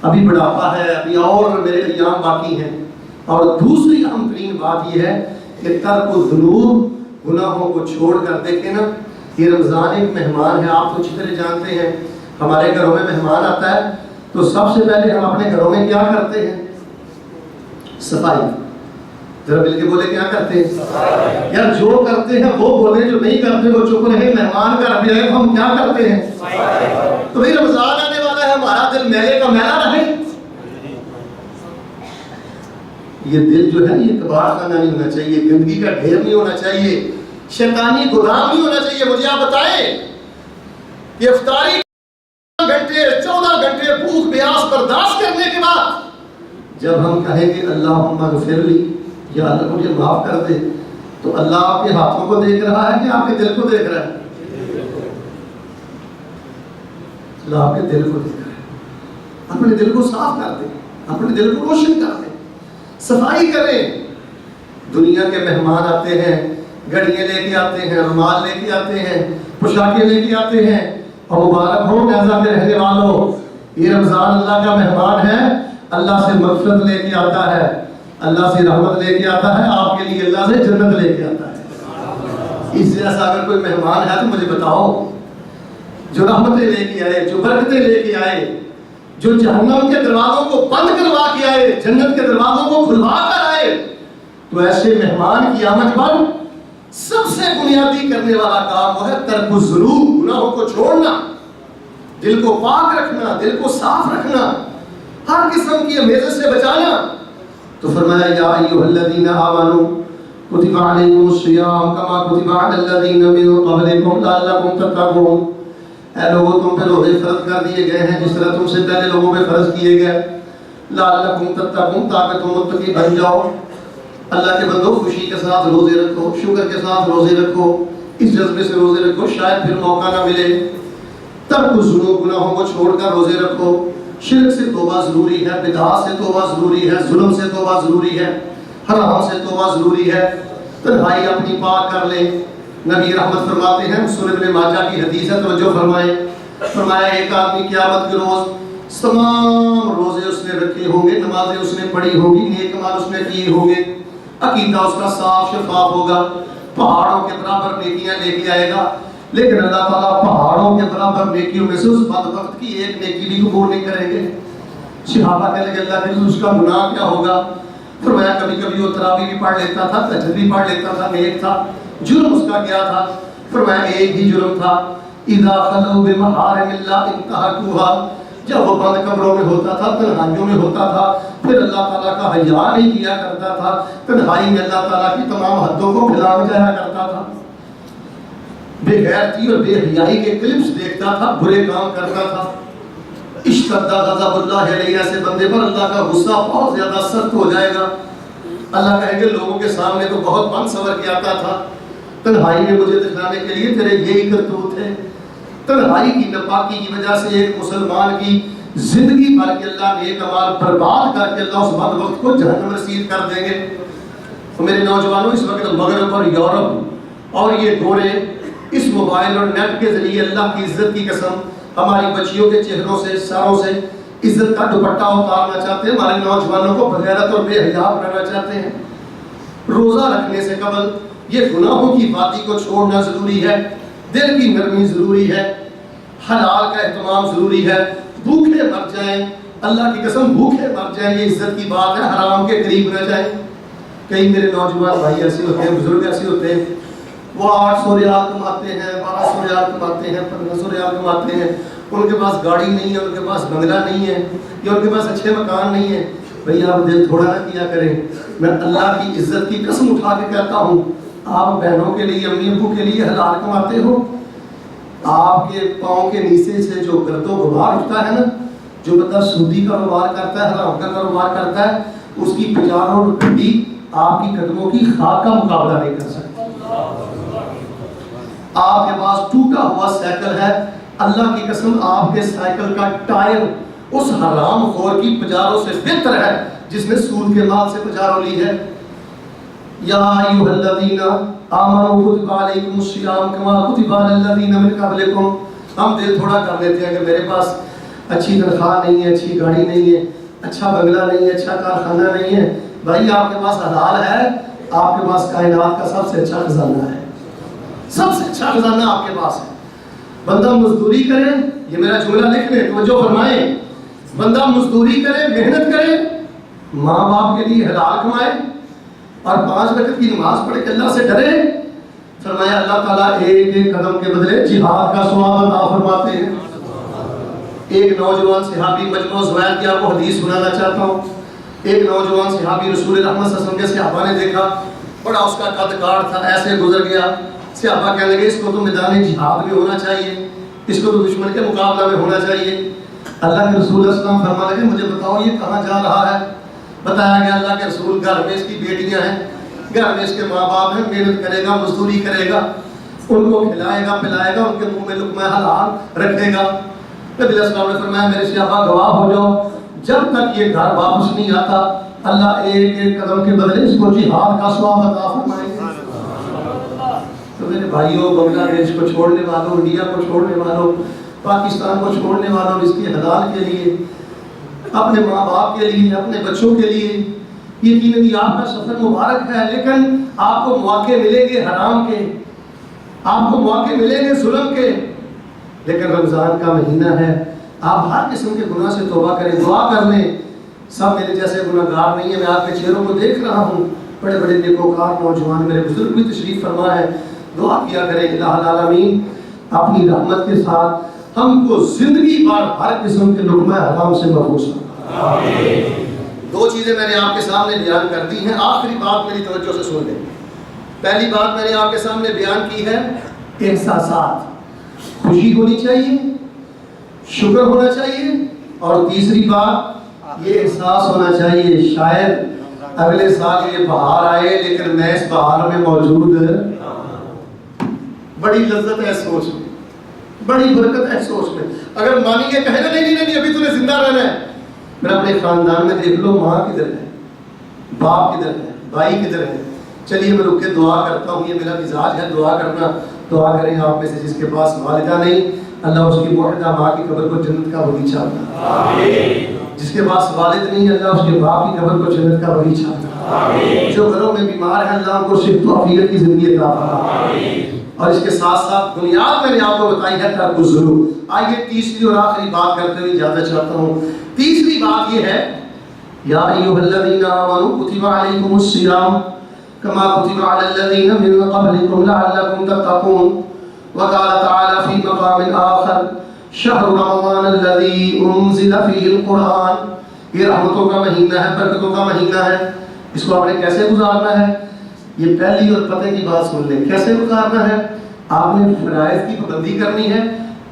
ابھی بڑھاپا ہے، ابھی اور میرے ایام باقی ہیں۔ اور دوسری اہم ترین بات یہ ہے کہ ترک الذنوب، گناہوں کو چھوڑ کر دیکھیں نا، یہ رمضان ایک مہمان ہے، آپ تو اچھی طرح جانتے ہیں ہمارے گھروں میں مہمان آتا ہے تو سب سے پہلے ہم اپنے گھروں میں کیا کرتے ہیں؟ صفائی۔ ذرا مل کے بولے کیا کرتے ہیں؟ یار جو کرتے ہیں وہ بولے، جو نہیں کرتے وہ چپ رہے۔ مہمان کا ربی ہے ہم کیا کرتے ہیں؟ تو بھئی رمضان آنے والا ہے، ہمارا دل میلے کا میلہ رہے۔ یہ دل جو ہے یہ کباڑ خانہ نہیں ہونا چاہیے، گندگی کا ڈھیر نہیں ہونا چاہیے، شیطانی گودام نہیں ہونا چاہیے۔ مجھے آپ بتائیں کہ افطاری 14 گھنٹے بھوک پیاس برداشت کرنے کے بعد جب ہم کہیں گے اللہم اغفر لی، یا اللہ مجھے معاف کر دے، تو اللہ آپ کے ہاتھوں کو دیکھ رہا ہے کہ آپ کے دل کو دیکھ رہا ہے؟ اللہ آپ کے دل کو دیکھ رہا ہے۔ اپنے دل کو صاف کر دیں، اپنے دل کو روشن کر دیں، صفائی کریں۔ دنیا کے مہمان آتے ہیں، گھڑیاں لے کے آتے ہیں، رومال لے کے آتے ہیں، پوشاکیں لے کے آتے ہیں، اور مبارک ہو نیزہ کے رہنے والوں، یہ رمضان اللہ کا مہمان ہے، اللہ سے مغفرت لے کے آتا ہے، اللہ سے رحمت لے کے آتا ہے، آپ کے لیے اللہ سے جنت لے کے آتا ہے۔ اس جیسا اگر کوئی مہمان ہے تو مجھے بتاؤ، جو رحمتیں لے کے آئے، جو برکتیں لے کے آئے، جو جہنم کے دروازوں کو بند کروا کے آئے، جنت کے دروازوں کو کھلوا کر آئے، تو ایسے مہمان کی آمد پر سب سے بنیادی کرنے والا کام وہ ہے ترک الذنوب، گناہوں کو چھوڑنا، دل کو پاک رکھنا، دل کو صاف رکھنا، ہر قسم کی امیزت سے بچانا۔ تو فرمایا یا ایھا الذین آمنوا کتب علیکم الصیام کما کتب علی الذین من قبلکم لعلکم تتقون۔ اے لوگوں تم پہ روزے فرض کر دیے گئے ہیں جس طرح تم سے پہلے لوگوں پہ فرض کیے گئے، لعلکم تتقون، تاکہ تم متقی بن جاؤ۔ اللہ کے بندو خوشی کے ساتھ روزے رکھو، شکر کے ساتھ روزے رکھو، اس جذبے سے روزے رکھو، شاید پھر موقع نہ ملے۔ ترک الذنوب، گناہوں کو چھوڑ کر روزے رکھو۔ شرک سے توبہ ضروری ہے، بدعات سے توبہ ضروری ہے، ظلم سے توبہ ضروری ہے، حرام سے توبہ ضروری ہے۔ تنہائی اپنی پاک کر لیں۔ نبی رحمت فرماتے ہیں، سنن ابن ماجہ کی حدیث ہے، توجہ فرمائیں، فرمایا ایک آدمی قیامت کے روز تمام روزے اس نے رکھے ہوں گے، نمازیں اس نے پڑھی ہوں گی، نیک اعمال اس نے کیے ہوں گے، عقیدہ اس کا صاف شفاف ہوگا، پہاڑوں کے برابر نیکیاں لے کے آئے گا، لیکن اللہ تعالیٰ پہاڑوں کے برابر نیکیوں میں سے اس بدبخت کی ایک نیکی بھی قبول نہیں کریں گے۔ صحابہ کہنے لگے اللہ کے رسول اس کا گناہ کیا ہوگا؟ فرمایا کبھی کبھی وہ تراویح بھی پڑھ لیتا تھا، تہجد بھی پڑھ لیتا تھا، نیک تھا۔ جرم اس کا کیا تھا؟ فرمایا ایک ہی جرم تھا، اذا خلوا بمحارم اللہ انتہکوها، جب وہ بند کمروں میں ہوتا تھا، تنہائیوں میں ہوتا تھا، پھر اللہ تعالیٰ کا حیا نہیں کیا کرتا تھا، تنہائی میں اللہ تعالیٰ کی تمام حدوں کو بھلا جایا کرتا تھا، بے غیرتی اور بے حیائی کے کلپس دیکھتا تھا، برے کام کرتا تھا۔ اشتد غضب اللہ علیہ، ایسے بندے پر اللہ کا غصہ بہت زیادہ سخت ہو جائے گا. اللہ کہے گا لوگوں کے سامنے تو بہت بن سور کے آتا تھا، تنہائی میں مجھے دکھانے کے لیے تیرے یہی کرتوت ہے. تنہائی کی ناپاکی کی وجہ سے ایک مسلمان کی زندگی بھر کے اللہ نیک اعمال برباد کر کے اللہ اس بدبخت کو جہنم رسید کر دیں گے. تو میرے نوجوانوں، اس وقت مغرب اور یورپ اور یہ گورے اس موبائل اور نیٹ کے ذریعے اللہ کی عزت کی قسم ہماری بچیوں کے چہروں سے، سروں سے عزت کا دوپٹہ اتارنا چاہتے ہیں، ہمارے نوجوانوں کو بغیرت اور بے حیا بنانا چاہتے ہیں. روزہ رکھنے سے قبل یہ گناہوں کی وادی کو چھوڑنا ضروری ہے، دل کی نرمی ضروری ہے، حلال کا اہتمام ضروری ہے. بھوکے مر جائیں، اللہ کی قسم بھوکے مر جائیں، یہ عزت کی بات ہے، حرام کے قریب نہ جائیں. کئی میرے نوجوان بھائی ایسے ہوتے ہیں، بزرگ ایسے ہوتے ہیں، وہ 800 ریال کماتے ہیں، 1200 ریال کماتے ہیں، 1500 ریال کماتے ہیں، ان کے پاس گاڑی نہیں ہے، ان کے پاس بنگلہ نہیں ہے، یا ان کے پاس اچھے مکان نہیں ہے. بھئی آپ دل تھوڑا نہ کیا کریں. میں اللہ کی عزت کی قسم اٹھا کے کہتا ہوں، آپ بہنوں کے لیے، امی ابو کے لیے حلال کماتے ہو. آپ کے پاؤں کے نیچے سے جو گرد و غبار اٹھتا ہے نا، جو بندہ سودی کاروبار کرتا ہے، حرام کا کاروبار کرتا ہے، اس کی 50 گڈی آپ کی قدموں کی خاک کا مقابلہ نہیں کر سکتی. آپ کے پاس ٹوٹا ہوا سائیکل ہے، اللہ کی قسم آپ کے سائیکل کا ٹائر اس حرام خور کی پجاروں سے بہتر ہے جس نے سود کے مال سے پجاروں لی ہے. یا ایھا الذین آمنوا کتب علیکم الصیام کما کتب علی الذین من قبلکم. ہم دل تھوڑا کر لیتے ہیں کہ میرے پاس اچھی تنخواہ نہیں ہے، اچھی گاڑی نہیں ہے، اچھا بنگلہ نہیں ہے، اچھا کارخانہ نہیں ہے. بھائی آپ کے پاس حلال ہے، آپ کے پاس کائنات کا سب سے اچھا خزانہ ہے، سب سے اچھا خزانہ آپ کے پاس ہے. بندہ مزدوری کرے، یہ میرا جملہ لکھ لیں، توجہ فرمائیں، بندہ مزدوری کرے، محنت کرے، ماں باپ کے لیے حلال کمائے اور 5 وقت کی نماز پڑھ کے اللہ سے ڈرے. فرمایا اللہ تعالیٰ ایک ایک قدم کے بدلے جہاد کا ثواب عطا فرماتے ہیں. ایک نوجوان صحابی، مجموع زوائد کی آپ کو حدیث سنانا چاہتا ہوں. ایک نوجوان صحابی رسول رحمت صلی اللہ علیہ وسلم کے صحابہ نے دیکھا، بڑا اس کا قد کاٹ تھا، ایسے گزر گیا. صحابہ کہنے لگے اس کو تو میدان جہاد میں ہونا چاہیے، اس کو تو دشمن کے مقابلہ میں ہونا چاہیے. اللہ کے رسول صلی اللہ علیہ وسلم فرمانے لگے مجھے بتاؤ یہ کہاں جا رہا ہے. بتایا گیا اللہ کے رسول گھر میں اس کی بیٹیاں ہیں، گھر میں اس کے ماں باپ ہیں، محنت کرے گا، مزدوری کرے گا، ان کو کھلائے گا پلائے گا، ان کے منہ میں لقمہ حلال رکھے گا. نبی علیہ السلام نے فرمایا میرے صحابہ گواہ ہو جاؤ، جب تک یہ گھر واپس نہیں آتا اللہ ایک ایک قدم کے بدلے اس کو جہاد کا ثواب عطا فرمائیں گے. تو میرے بھائیوں، بنگلہ دیش کو چھوڑنے والوں، انڈیا کو چھوڑنے والوں، پاکستان کو چھوڑنے والوں، اس کی حلال کے لیے، اپنے ماں باپ کے لیے، اپنے بچوں کے لیے یقیناً آپ کا سفر مبارک ہے. لیکن آپ کو مواقع ملیں گے حرام کے، آپ کو مواقع ملیں گے ظلم کے. لیکن رمضان کا مہینہ ہے، آپ ہر قسم کے گناہ سے توبہ کریں، دعا کر لیں. سب میرے جیسے گناہ گار نہیں ہیں، میں آپ کے چہروں کو دیکھ رہا ہوں، بڑے بڑے نیکوکار نوجوان میرے بزرگ بھی تشریف فرما ہے. دعا کیا کریں الہ العالمین اپنی رحمت کے ساتھ ہم کو زندگی بھر ہر قسم کے لقمہ حرام سے محفوظ کرے. 2 چیزیں میں نے آپ کے سامنے بیان کر دی ہیں، آخری بات میری توجہ سے سن لیں. پہلی بات میں نے آپ کے سامنے بیان کی ہے احساسات. خوشی ہونی چاہیے، شکر ہونا چاہیے، اور تیسری بات یہ احساس ہونا چاہیے شاید اگلے سال یہ بہار آئے لیکن میں اس بہار میں موجود. بڑی لذت ہے سوچ میں، بڑی برکت ہے سوچ میں. اگر مانی یہ کہے نا نہیں ابھی تمہیں زندہ رہنا ہے، پھر اپنے خاندان میں دیکھ لو ماں کدھر ہے، باپ کدھر ہے، بھائی کدھر ہے. چلیے میں رک کے دعا کرتا ہوں، یہ میرا مزاج ہے دعا کرنا. دعا کریں آپ میں سے جس کے پاس والدہ نہیں، اللہ اس کی موحدہ ماں کی قبر کو جنت کا باغیچہ بنا. آمین. جس کے پاس والد نہیں، اللہ اس کے باپ کی قبر کو جنت کا باغیچہ بنا. آمین. جو گھروں میں بیمار ہیں اللہ ان کو صحت و عافیت کی زندگی عطا فرما. آمین. اور اس کے ساتھ ساتھ بنیاد میں نے آپ کو بتائی ہے ترک الظلم. آئیے تیسری اور آخری بات کرتے ہوئے اجازت چاہتا ہوں. تیسری بات یہ ہے یا ایھا الذین آمنوا کتب علیکم الصیام کما کتب علی الذین من قبلکم لعلکم تتقون. وقال تعالی فی مقام آخر شہر رمضان الذی انزل فیہ القرآن. یہ رحمتوں کا مہینہ ہے، برکتوں کا مہینہ ہے. اس کو آپ نے کیسے گزارنا ہے؟ یہ پہلی اور پتہ کی بات سن لیں. کیسے گزارنا ہے؟ آپ نے فرائض کی پابندی کرنی ہے،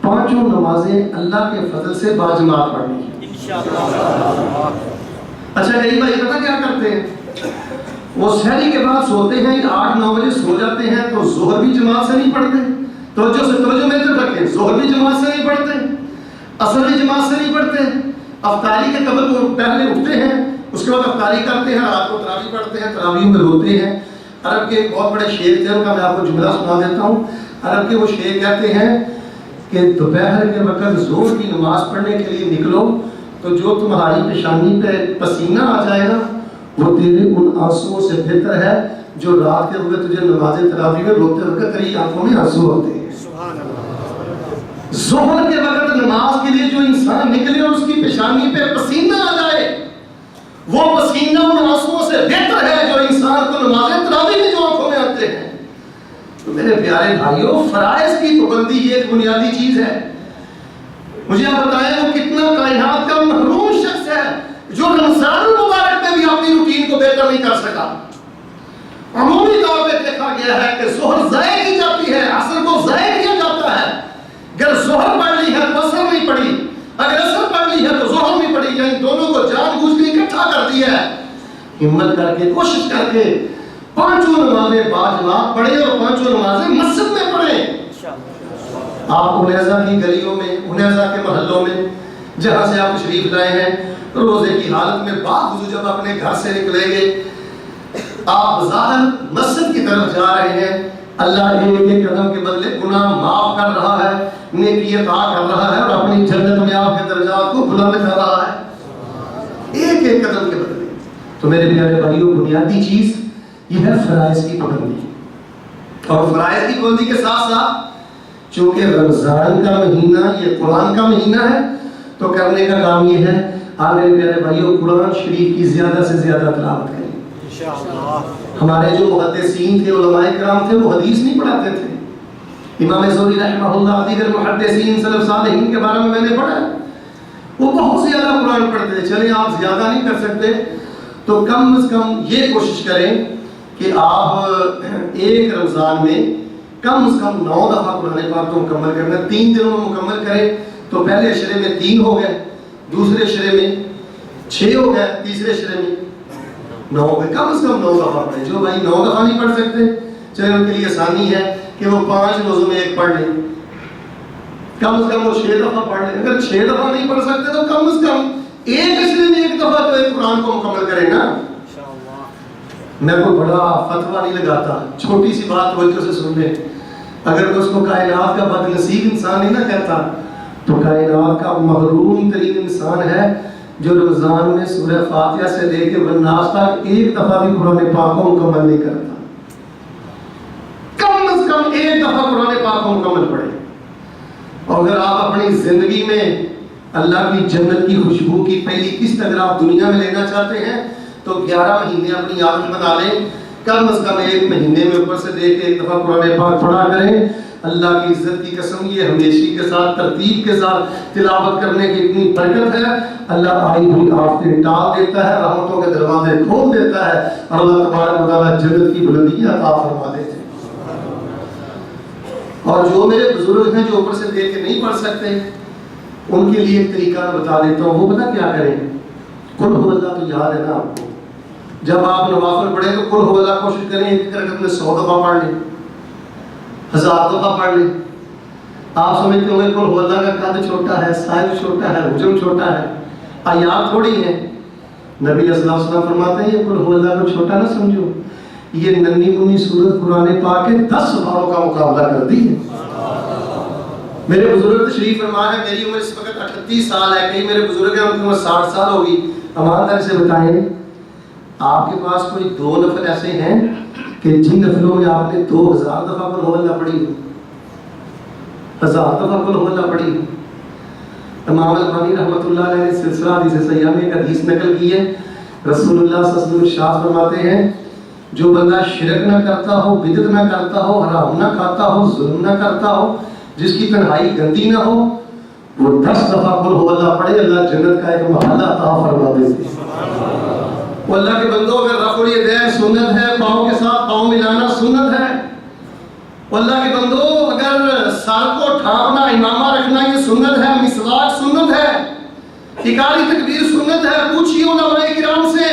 پانچوں نمازیں اللہ کے فضل سے باجماعت پڑھنی ہے انشاءاللہ۔ اچھا کئی بھائی پتہ کیا کرتے ہیں، وہ سحری کے بعد سوتے ہیں 8-9 بجے سو جاتے ہیں، تو ظہر بھی جماعت سے نہیں پڑھتے، توجہ میں تو رکھیں، ظہر بھی جماعت سے نہیں پڑھتے، عصر بھی جماعت سے نہیں پڑھتے، افطاری کے قبل وہ پہلے اٹھتے ہیں، اس کے بعد افطاری کرتے ہیں، رات کو تراویح پڑھتے ہیں، تراویح میں روتے ہیں۔ عرب کے بہت بڑے شعر تھے، ان کا میں آپ کو جملہ سنا دیتا ہوں۔ عرب کے وہ شعر کہتے ہیں کہ دوپہر کے وقت ظہر کی نماز پڑھنے کے لیے نکلو تو جو تمہاری پیشانی پہ پسینہ آ جائے نا وہ تیرے ان آنسوؤں سے بہتر ہے جو رات کے وقت تجھے نماز تراویح میں روتے وقت تیری آنکھوں میں آنسو ہوتے ہیں۔ ظہر کے وقت نماز کے لیے جو انسان نکلے اور اس کی پیشانی پہ پسینہ آ جائے وہ پسینہ ان آنسوؤں سے بہتر ہے جو انسان کو نماز تراویح میں جو آنکھوں میں آتے ہیں۔ تو میرے پیارے بھائیوں، فرائض کی پابندی یہ ایک بنیادی چیز ہے۔ مجھے آپ بتائیں وہ کتنا کائنات کا محروم شخص ہے جو رمضان المبارک میں بھی اپنی روٹین کو بہتر نہیں کر سکا۔ عمومی طور پہ دیکھا گیا ہے کہ ظہر ضائع کی جاتی ہے، عصر کو ضائع کیا جاتا ہے۔ اگر ظہر پڑھ لی ہے تو عصر نہیں پڑھی، اگر عصر پڑھ لی ہے تو ظہر نہیں پڑھی، یعنی دونوں کو جان بوجھ کے اکٹھا کر دیا ہے۔ ہمت کر کے کوشش کر کے پانچوں نمازیں باجماعت پڑھیں اور پانچوں نمازیں مسجد میں پڑھیں۔ آپ انیزہ کی گلیوں میں، انیزہ کے محلوں میں جہاں سے آپ تشریف لائے ہیں، روزے کی حالت میں بعد جب اپنے گھر سے نکلیں گے آپ ظاہر مسجد کی طرف جا رہے ہیں، اللہ ایک ایک قدم کے بدلے گناہ معاف کر رہا ہے، نیکی عطا کر رہا ہے اور اپنی جنت میں آپ کے درجات کو بلند کر رہا ہے ایک ایک قدم کے بدلے۔ تو میرے پیارے بھائیوں، بنیادی چیز یہ ہے فرائض کی پابندی، اور فرائض کی پابندی کے ساتھ ساتھ چونکہ رمضان کا مہینہ یہ قرآن کا مہینہ ہے تو کرنے کا کام یہ ہے آپ میرے پیارے بھائیوں قرآن شریف کی زیادہ سے زیادہ تلاوت کریں۔ ہمارے جو محدثین تھے، علماء کرام تھے، وہ حدیث نہیں پڑھاتے تھے۔ امام زہری رحمہ اللہ، دیگر محدثین سلف صالحین کے بارے میں نے پڑھا، وہ بہت زیادہ قرآن پڑھتے تھے۔ چلیں آپ زیادہ نہیں کر سکتے تو کم از کم یہ کوشش کریں کہ آپ ایک رمضان میں کم از کم 9 دفعہ قرآن پاک کو مکمل کرنا، 3 دنوں میں مکمل کریں تو پہلے اشرے میں 3 ہو گئے، دوسرے اشرے میں 6 ہو گئے، تیسرے اشرے میں 9 ہو گئے۔ کم از کم 9 دفعہ پڑھیں۔ جو بھائی 9 دفعہ نہیں پڑھ سکتے چلے ان کے لیے آسانی ہے کہ وہ 5 روزوں میں 1 پڑھ لیں، کم از کم وہ 6 دفعہ پڑھ لیں۔ اگر 6 دفعہ نہیں پڑھ سکتے تو کم از کم ایک اشرے میں 1 دفعہ تو ایک قرآن کو مکمل کریں نا۔ میں کوئی بڑا فتویٰ نہیں لگاتا، چھوٹی سی بات توجہ سے سن لیں۔ اگر اس کو کائنات کا بد نصیب انسان نہیں نہ کہتا تو کائنات کا محروم ترین انسان ہے جو رمضان میں سورہ فاتحہ سے لے کے والناس تک 1 دفعہ بھی قرآن پاک کو مکمل نہیں کرتا۔ کم از کم 1 دفعہ قرآن پاک کو مکمل پڑھیں۔ اور اگر آپ اپنی زندگی میں اللہ کی جنت کی خوشبو کی پہلی قسط اگر آپ دنیا میں لینا چاہتے ہیں تو 11 مہینے اپنی عادت بنا لیں، کم از کم 1 مہینے میں اوپر سے دے کے 1 دفعہ قرآن پاک پڑھا کریں۔ اللہ کی عزت کی قسم، یہ ہمیشی کے ساتھ ترتیب کے ساتھ تلاوت کرنے کی اتنی برکت ہے، اللہ آئی ہوئی آفتیں ٹال دیتا ہے، رحمتوں کے دروازے کھول دیتا ہے اور اللہ تبارک و تعالیٰ جنت کی بلندیاں عطا فرما دیتے ہیں۔ اور جو میرے بزرگ ہیں جو اوپر سے دے کے نہیں پڑھ سکتے ان کے لیے ایک طریقہ میں بتا دیتا ہوں، وہ پتہ کیا کریں؟ قل ہو اللہ تو یاد ہے نا آپ کو، جب آپ نوافل پڑھیں تو قل ہو اللہ کوشش کریں ایک رکعت میں 100 دفعہ پڑھ لیں، 1000 دفعہ پڑھ لیں۔ آپ سمجھتے ہوں گے قل ہو اللہ کا قد چھوٹا ہے، سائز چھوٹا ہے، حجم چھوٹا ہے، آیات تھوڑی ہیں۔ نبی صلی اللہ علیہ وسلم فرماتے ہیں یہ قل ہو اللہ کو چھوٹا نہ سمجھو، یہ ننھی منھی سورت قرآن پاک کے 10 باروں کا مقابلہ کرتی ہے۔ میرے بزرگ تشریف فرما ہے، میری عمر اس وقت 38 سال ہے، کئی میرے بزرگ ہیں ان کی عمر 60 سال ہوگی۔ امانت سے بتائیں آپ کے پاس کوئی 2 نفل ایسے ہیں کہ جن نفلوں میں آپ نے 2000 دفعہ قل ہو اللہ پڑھی ہو، 1000 دفعہ قل ہو اللہ پڑھی ہو؟ امام البانی رحمۃ اللہ علیہ نے سلسلہ حدیث صحیحہ میں ایک حدیث نقل کی ہے، رسول اللہ صلی اللہ علیہ وسلم ارشاد فرماتے ہیں جو بندہ شرک نہ کرتا ہو، بدعت نہ کرتا ہو، حرام نہ کھاتا ہو، ظلم نہ کرتا ہو، جس کی تنہائی گندی نہ ہو، وہ 10 دفعہ قل ہو اللہ پڑھے، اللہ جنت کا ایک محلہ عطا فرما دیتے ہیں۔ وہ اللہ کے بندوں اگر رفع الیدین سنت ہے، پاؤں کے ساتھ پاؤں ملانا سنت ہے۔ وہ اللہ کے بندوں اگر اگر سر کو ڈھانپنا امامہ رکھنا یہ سنت ہے، مسواک سنت ہے، اقامہ تکبیر سنت ہے، پوچھیے علماء کرام سے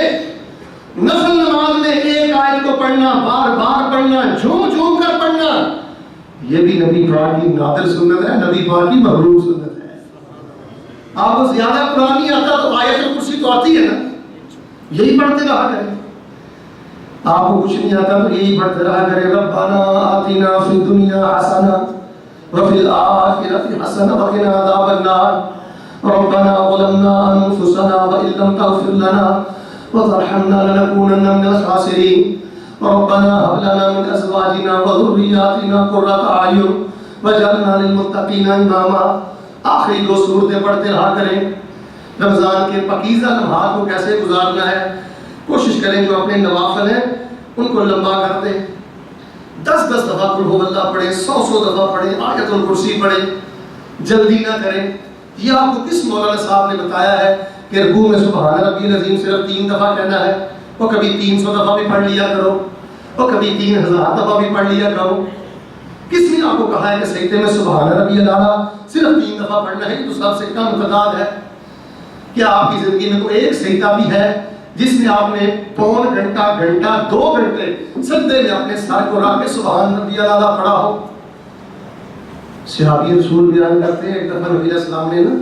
نفل نماز میں ایک آیت کو پڑھنا، بار بار پڑھنا، جھوم جھوم کر پڑھنا، یہ بھی نبی پاک کی نادر سنت ہے، نبی پاک کی محبوب سنت ہے۔ آپ کو زیادہ قرآن نہیں آتا تو آیت الکرسی تو آتی ہے نا، یہی پڑھتے رہا کریں۔ آپ کو کچھ نہیں آتا تو یہی پڑھتے رہا کریں، ربنا آتنا فی الدنیا حسنہ وفی الآخرۃ حسنہ وقنا عذاب النار ربنا ظلمنا انفسنا وان لم تغفر لنا وترحمنا لنكونن من الخاسرین ربنا هب لنا من ازواجنا وذرياتنا قرۃ اعین واجعلنا للمتقین اماما۔ آخری دو سورتیں پڑھتے رہا کریں۔ رمضان کے پاکیزہ لمحات کو کیسے گزارنا ہے کوشش کریں، جو اپنے نوافل ہیں ان کو لمبا کر دیں، 10 دفعہ قل ھو اللہ پڑھیں، 100 دفعہ پڑھیں، آیت الکرسی پڑھیں، جلدی نہ کریں۔ یہ آپ کو کس مولانا صاحب نے بتایا ہے کہ رکوع میں سبحان ربی العظیم صرف 3 دفعہ کہنا ہے؟ وہ کبھی 300 دفعہ بھی پڑھ لیا کرو، وہ کبھی 3000 دفعہ بھی پڑھ لیا کرو۔ کس نے آپ کو کہا ہے کہ سجدے میں سبحان ربی الاعلیٰ صرف 3 دفعہ پڑھنا ہے؟ یہ تو سب سے کم تعداد ہے۔ کیا آپ کی زندگی میں کوئی ایک سجدہ بھی ہے جس میں آپ نے پون گھنٹہ 2 گھنٹے سجدے میں اپنے سر کو رکھ کے سبحان ربی الاعلیٰ پڑھا ہو؟ صحابی رسول بیان کرتے ہیں ایک دفعہ نبی علیہ السلام نے نا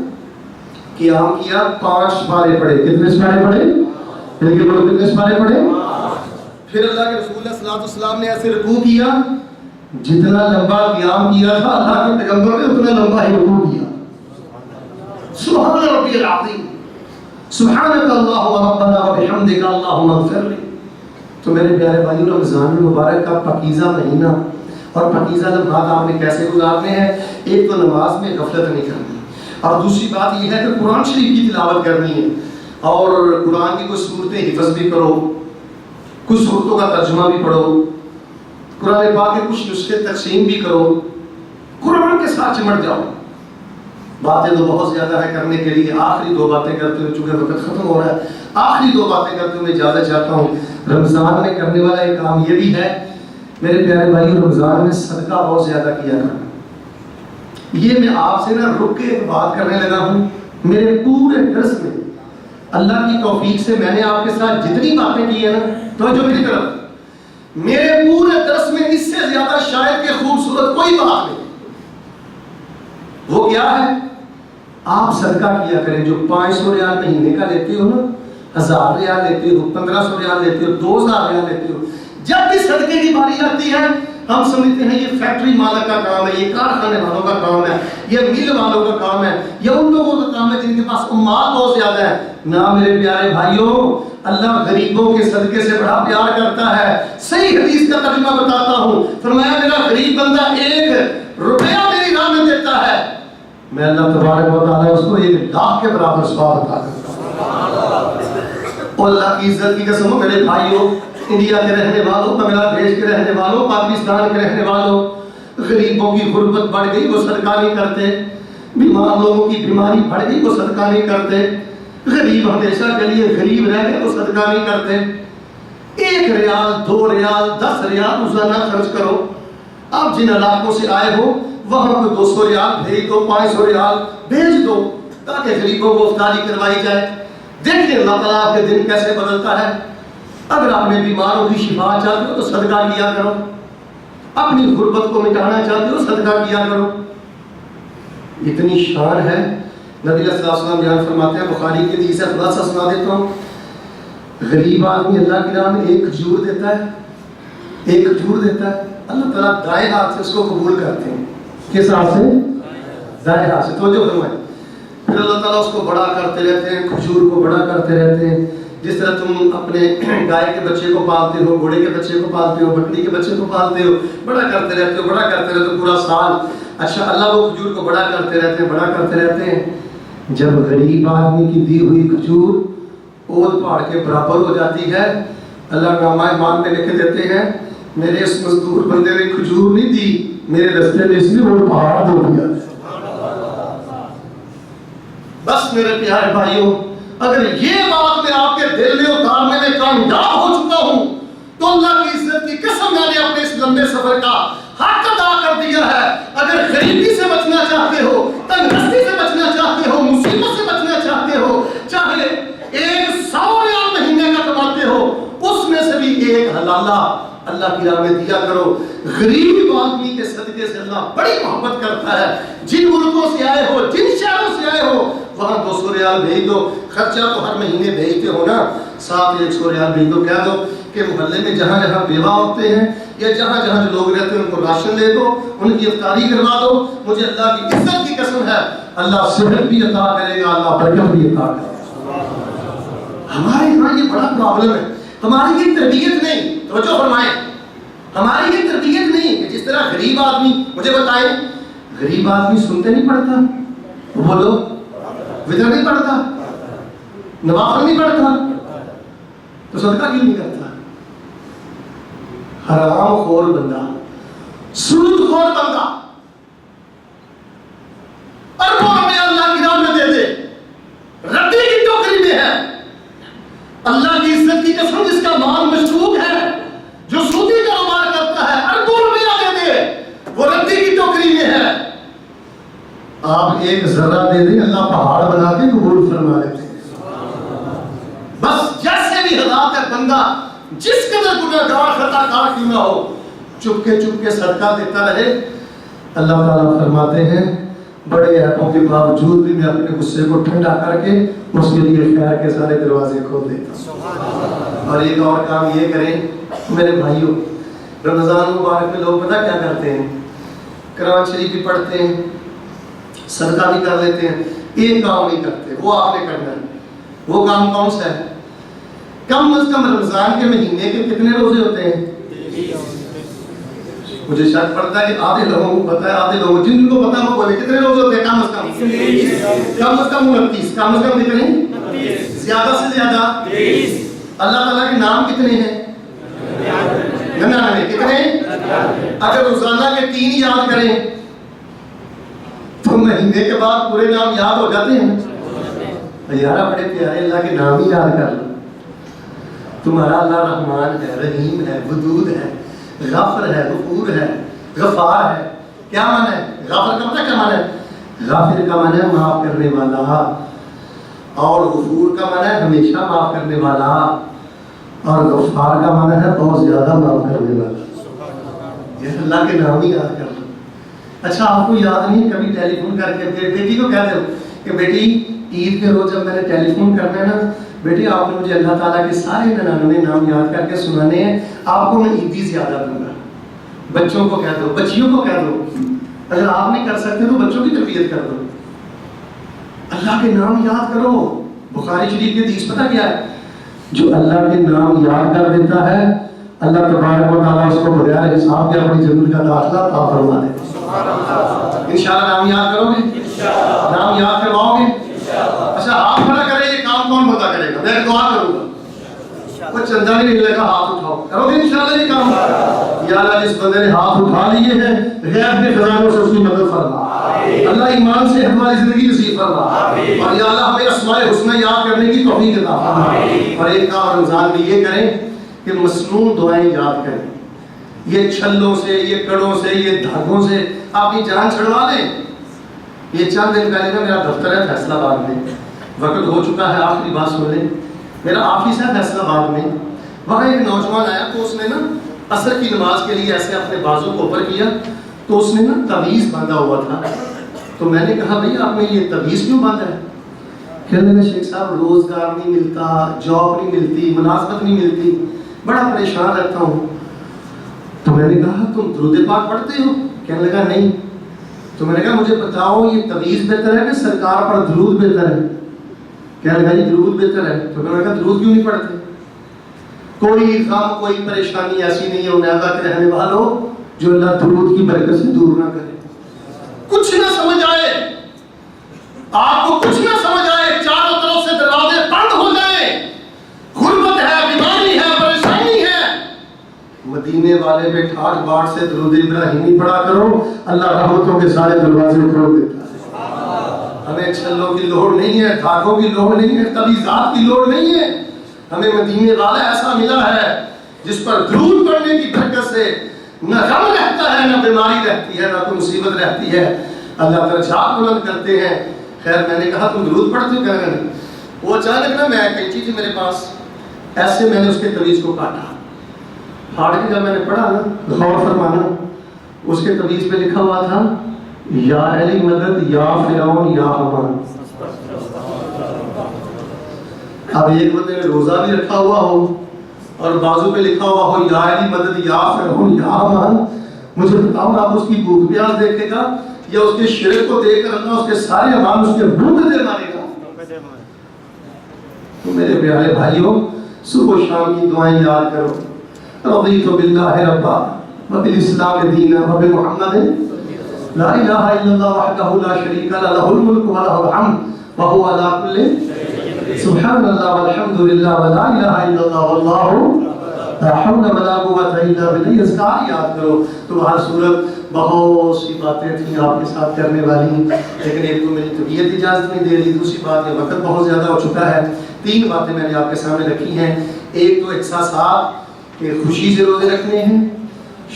قیام کیا، 5 پارے پڑھے۔ کتنے پارے پڑھے؟ کتنے پارے پڑھے؟ پھر اللہ کے رسول صلی اللہ علیہ وسلم نے ایسے رکوع کیا، جتنا لمبا قیام کیا تھا اللہ کے پیغمبر نے اتنا لمبا ہی رکوع کیا۔ سبحان ربی العظیم، سبحانک اللہم ربنا وبحمدک اللہم اغفر لی۔ تو میرے پیارے بھائیو، رمضان المبارک کا پاکیزہ مہینہ اور پاکیزہ لمحات آپ نے کیسے گزارنے ہیں؟ ایک تو نماز میں غفلت نہیں کرنی، اور دوسری بات یہ ہے کہ قرآن شریف کی تلاوت کرنی ہے، اور قرآن کی کچھ صورتیں حفظ بھی کرو، کچھ صورتوں کا ترجمہ بھی پڑھو، قرآن پاک کے کچھ نسخے تقسیم بھی کرو، قرآن کے ساتھ چمٹ جاؤ۔ باتیں تو بہت زیادہ ہے کرنے کے لیے، آخری 2 باتیں کرتے ہوئے، چونکہ وقت ختم ہو رہا ہے، آخری 2 باتیں کرتے ہوئے اجازت چاہتا ہوں۔ رمضان میں کرنے والا ایک کام یہ بھی ہے میرے پیارے بھائی، رمضان میں صدقہ بہت زیادہ کیا کرنا۔ یہ میں آپ سے نا رک کے ایک بات کرنے لگا ہوں، میرے پورے درس میں اللہ کی توفیق سے میں نے آپ کے ساتھ جتنی باتیں کی ہیں نا، توجہ میری طرف، میرے پورے درس میں اس سے زیادہ شاید کہ خوبصورت کوئی بات نہیں۔ وہ کیا ہے؟ آپ صدقہ کیا کریں۔ جو 500 ریال مہینے کا لیتے ہو نا، 1000 ریال لیتے ہو، 1500 ریال لیتے ہو، 2000 ریال لیتے ہو، جب بھی صدقے کی باری آتی ہے ہم سمجھتے ہیں یہ فیکٹری مالک کا کام ہے، یہ کارخانے والوں کا کام ہے، یہ مل والوں کا کام ہے، یہ ان لوگوں کا کام ہے جن کے پاس مال بہت زیادہ ہے۔ نہ میرے پیارے بھائیوں، اللہ غریبوں کے صدقے سے بڑا پیار کرتا ہے۔ صحیح حدیث کا ترجمہ بتاتا ہوں، فرمایا میرا غریب بندہ 1 روپیہ میری راہ میں دیتا ہے، میں اللہ تبارک و تعالیٰ اس کو 1 لاکھ کے برابر ثواب عطا کرتا ہوں۔ اور اللہ کی عزت کی قسم، میرے بھائیوں، انڈیا کے رہنے والوں، بنگلہ دیش کے رہنے والوں، پاکستان کے رہنے والوں، غریبوں کی غربت بڑھ گئی وہ صدقہ نہیں کرتے، بیمار لوگوں کی بیماری بڑھ گئی وہ صدقہ نہیں کرتے، غریب ہمیشہ کے لیے غریب رہ گئے وہ صدقہ نہیں کرتے۔ 1 ریال 2 ریال 10 ریال روزانہ خرچ کرو۔ آپ جن علاقوں سے آئے ہو وہاں کو 200 ریال بھیج دو، 500 ریال بھیج دو، تاکہ غریبوں کو افطاری کروائی جائے۔ دیکھیں اللہ تعالیٰ آپ کے دن کیسے بدلتا ہے۔ اگر آپ نے بیماروں کی شفا چاہتے ہو تو صدقہ کیا کرو، اپنی غربت کو مٹانا چاہتے ہو صدقہ کیا کرو۔ اتنی شان ہے، نبی صلی اللہ علیہ وسلم بیان فرماتے ہیں، بخاری کی حدیث ہے، خلاصہ سنا دیتا ہوں، غریب آدمی اللہ کی راہ میں 1 کھجور دیتا ہے، 1 کھجور دیتا ہے، اللہ تعالیٰ دائیں ہاتھ سے اس کو قبول کرتے ہیں۔ کس ہاتھ سے؟ دائیں ہاتھ سے۔ توجہ فرمائیں۔ پھر اللہ تعالیٰ اس کو بڑا کرتے رہتے ہیں، کھجور کو بڑا کرتے رہتے ہیں۔ جس طرح تم اپنے گائے کے بچے کو پالتے ہو، گھوڑے کے بچے کو پالتے ہو، بکری کے بچے کو پالتے ہو، بڑا کرتے رہتے ہو، بڑا کرتے رہتے ہو پورا سال۔ اچھا، اللہ وہ کھجور کو بڑا کرتے رہتے ہیں، بڑا کرتے رہتے ہیں۔ جب غریب آدمی کی دی ہوئی کھجور اود پہاڑ کے برابر ہو جاتی ہے، اللہ نامہ اعمال میں لکھ دیتے ہیں، میرے اس مزدور بندے نے کھجور نہیں دی، میرے رستے میں اس نے وہ پہاڑ دو دیا۔ بس میرے پیارے بھائیوں، اگر یہ بات میں آپ کے دل میں اتارنے میں کامیاب ہو چکا ہوں تو اللہ کی عزت کی قسم میں نے اپنے اس لمبے سفر کا حق ادا کر دیا دیا ہے. اگر غریبی سے بچنا چاہتے ہو, تنگدستی سے بچنا چاہتے ہو, مصیبت سے بچنا چاہتے ہو, چاہے 100 ریال مہینے کا کماتے ہو, اس میں سے بھی ایک حلالہ اللہ کی راہ میں دیا کرو. غریب آدمی کے صدقے سے اللہ بڑی محبت کرتا ہے. جن ملکوں سے آئے ہو, جن شہروں سے آئے ہو, وہاں 200 ریال بھیج دو. خرچہ تو ہر مہینے بھیجتے ہو نا, ساتھ 100 ریال بھیج دو. کہہ دو کہ محلے میں جہاں جہاں بیوہ ہوتے ہیں یا جہاں جہاں جو لوگ رہتے ہیں ان کو راشن دے دو, ان کی افطاری کروا دو. مجھے اللہ کی عزت کی قسم ہے, اللہ صحت بھی عطا کرے گا, اللہ برکت بھی عطا کرے گا. ہمارے یہاں یہ بڑا پرابلم ہے. ہماری یہ تربیت نہیں, توجہ فرمائیں, ہماری یہ تربیت نہیں کہ جس طرح غریب آدمی, مجھے بتائیں, غریب آدمی سنتے نہیں پڑھتا, بولو, وطر نہیں پڑھتا, نوافل نہیں پڑھتا, تو صدقہ کیوں نہیں کرتا؟ حرام خور بندہ, سود خور بندہ اربوں روپے اللہ کی راہ میں دے دے, ردی کی ٹوکری میں ہے. اللہ کی عزت کی قسم, جس کا مال مشکوک ہے, جو سودی کاروبار کرتا ہے, اربوں روپیہ دے دے, وہ ردی کی ٹوکری میں ہے. آپ ایک ذرہ دے دیں, اللہ پہاڑ بنا کے قبول فرما لیتے ہیں. بس جیسے بھی حالات ہے, بندہ جس قدر گنہگار خطا کار کیوں نہ ہو, چپ کے صدقہ دیتا رہے. اللہ تعالیٰ فرماتے ہیں بڑے ایپوں کے باوجود بھی میں اپنے غصے کو ٹھنڈا کر کے اس کے لیے خیر کے سارے دروازے کھول دیتا ہوں. اور ایک اور کام یہ کریں میرے بھائیوں, رمضان مبارک میں لوگ پتہ کیا کرتے ہیں, قرآن شریف بھی پڑھتے ہیں, صدقہ بھی کر لیتے ہیں, ایک کام نہیں کرتے, وہ آپ نے کرنا ہے. وہ کام کون سا ہے؟ کم از کم رمضان کے مہینے کے کتنے روزے ہوتے ہیں؟ مجھے شک پڑتا ہے کہ آدھے لوگوں کو پتا ہے, آدھے لوگوں جن کو پتا وہ بولے کتنے روزے ہوتے ہیں. کم از کم 29, کم از کم کتنے, زیادہ سے زیادہ. اللہ تعالیٰ کے نام کتنے ہیں؟ 99. کتنے؟ اگر روزانہ کے 3 یاد کریں تو مہینے کے بعد پورے نام یاد ہو جاتے ہیں. یارہ بڑے پیارے اللہ کے نام ہی یاد کر لو. تمہارا اللہ رحمان ہے, رحیم ہے, ودود ہے, غافر ہے, غفور ہے, غفار ہے. کیا معنی ہے غافر کا؟ پتہ کیا معنی ہے؟ غافر کا معنی ہے معاف کرنے والا, اور غفور کا معنی ہے ہمیشہ معاف کرنے والا, اور غفار کا معنی ہے بہت زیادہ معاف کرنے والا. یہ اللہ کے نام ہی یاد کر لو. اچھا آپ کو یاد نہیں, کبھی ٹیلی فون کر کے بیٹی کو کہہ دو کہ بیٹی عید کے روز جب میں نے ٹیلی فون کرنا ہے نا, بیٹی آپ نے مجھے اللہ تعالیٰ کے سارے 99 نام یاد کر کے سنانے ہیں, آپ کو میں عیدی زیادہ دوں گا. بچوں کو کہہ دو, بچیوں کو کہہ دو, اگر آپ نہیں کر سکتے تو بچوں کی تربیت کر دو. اللہ کے نام یاد کرو. بخاری شریف کی حدیث پتہ کیا ہے؟ جو اللہ کے نام یاد کر دیتا ہے اللہ تبارک و تعالیٰ اس کو بغیر حساب کے اپنی جنت کا داخلہ عطا فرما دیتا ہے. انشاءاللہ نام یاد کرو گے؟ نام یاد کرواؤ گے؟ اچھا آپ کھڑا کریں, یہ کام کون بتا کرے گا؟ میں دعا کروں گا, کوئی چندہ نہیں ملے گا, ہاتھ اٹھاؤ. کرو گے انشاءاللہ یہ کام؟ یا اللہ جس بندے نے ہاتھ اٹھا لیے ہیں غیب کے خزانوں سے اس کی مدد فرما. اللہ ایمان سے ہماری زندگی نصیب فرما, اور یا اللہ ہمیں اسماء الحسنی یاد کرنے کی توفیق عطا فرما. اور ایک کام رمضان میں یہ کریں کہ مسنون دعائیں یاد کریں. یہ چھلوں سے, یہ کڑوں سے, یہ دھاگوں سے اپنی جان چھڑوا لیں. یہ چند دن پہلے نا میرا دفتر ہے فیصل آباد میں, وقت ہو چکا ہے, آخری بات سن لیں. میرا آفس ہے فیصل آباد میں, وہاں ایک نوجوان آیا تو اس نے نا عصر کی نماز کے لیے ایسے اپنے بازو کو اوپر کیا, تو اس نے نا تعویذ باندھا ہوا تھا. تو میں نے کہا بھئی آپ نے یہ تعویذ کیوں باندھا ہے؟ کہنے لگا شیخ صاحب روزگار نہیں ملتا, جاب نہیں ملتی, ملازمت نہیں ملتی, بڑا پریشان رہتا ہوں. تو میں نے کہا تم درود پاک پڑھتے ہو؟ کہنے لگا نہیں. تو میں نے کہا مجھے بتاؤ یہ تعویذ بہتر ہے کہ سرکار پر درود بہتر ہے؟ کہنے لگا جی درود بہتر ہے. تو میں نے کہا درود کیوں نہیں پڑھتے؟ کوئی غم کوئی پریشانی ایسی نہیں ہے انیابہ کے رہنے والوں جو اللہ درود کی برکت سے دور نہ کرے. کچھ نہ سمجھ آئے, آپ کو کچھ نہ سمجھ آئے, چاروں طرف سے دروازے بند ہو جائیں, غربت ہے, بیماری ہے, پریشانی ہے, مدینے والے میں ٹھاٹ باٹ سے درود ابراہیمی پڑھا کرو, اللہ رحمتوں کے سارے دروازے کھول دیتا ہے. ہمیں چھلوں کی لوڑ نہیں ہے, دھاگوں کی لوڑ نہیں ہے, تعویذات کی لوڑ نہیں ہے. ہمیں مدینے والا ایسا ملا ہے جس پر درود پڑھنے کی برکت سے نہ غم رہتا ہے, نہ بیماری رہتی ہے, نہ کوئی عزت رہتی ہے, اللہ درجات بلند کرتے ہیں. خیر میں نے کہا تم درود پڑھتے ہو؟ کہنے لگے. وہ اچانک نا میں کینچی تھی میرے پاس, ایسے میں نے اس کے تویز کو کاٹا. پھاڑ کے جب میں نے پڑھا نا, غور فرمانا, اس کے تویز پہ لکھا ہوا تھا یا علی مدد یا فرعون یا حمان. اب ایک بندے نے روزہ بھی رکھا ہوا ہو اور بازو پہ لکھا ہوا ہو یا علی مدد یا فرعون یا حمان, مجھے بتاؤ آپ اس کی بھوک پیاس دیکھے گا یا اس کے شرک کو دیکھ کر اللہ اس کے سارے اعمال اس کے منہ پہ دے مارے گا؟ تو میرے پیارے بھائیوں, صبح و شام کی دعائیں یاد کرو. رضیت باللہ ربا وبالاسلام دینا وبمحمد لا الہ الا اللہ وحدہ لا شریک لہ لہ الملک ولہ الحمد وہو علی کل سبحان اللہ والحمد للہ ولا الہ الا اللہ واللہ لا حول ولا قوۃ الا باللہ. اذکار یاد کرو. تو ہر صورت بہت سی باتیں تھیں آپ کے ساتھ کرنے والی, لیکن ایک تو میری طبیعت اجازت نہیں دے رہی, دوسری بات یہ وقت بہت زیادہ ہو چکا ہے. 3 باتیں میں نے آپ کے سامنے رکھی ہیں. ایک تو احساسات کہ خوشی سے روزے رکھنے ہیں,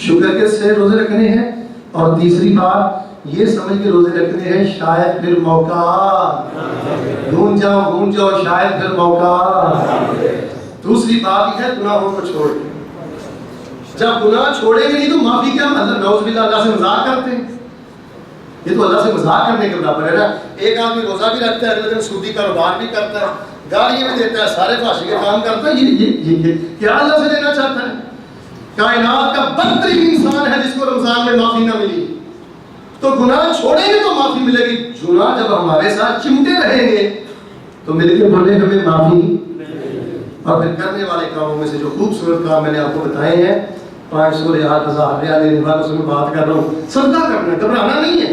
شکر کے سے روزے رکھنے ہیں, اور تیسری بات یہ سمجھ کے روزے رکھنے ہیں شاید پھر موقع ڈھونڈ جاؤ شاید پھر موقع. دوسری بات یہ ہے گناہوں کو چھوڑ کے, جب گناہ چھوڑیں گے نہیں تو معافی کیا, اللہ نعوذ باللہ اللہ سے مذاق کرتے ہیں. یہ تو اللہ سے مذاق کرنے کے برابر ہے نا. ایک آدمی روزہ بھی رکھتا ہے, اگلے دن سودی کاروبار بھی کرتا ہے, گالیاں بھی دیتا ہے, سارے فحاشی کے کام کرتا ہے. یہ کیا اللہ سے لینا چاہتا ہے؟ کائنات کا بدترین انسان ہے جس کو رمضان میں معافی نہ ملی. تو گناہ چھوڑیں گے تو معافی ملے گی. گناہ جب ہمارے ساتھ چمٹے رہیں گے تو مل کے بولے ہمیں معافی. اور پھر کرنے والے کاموں میں سے جو خوبصورت کام میں نے آپ کو بتائے ہیں, 500 ریال 1000 ریال لینے والوں سے میں بات کر رہا ہوں. صدقہ کرنا, گھبرانا نہیں ہے.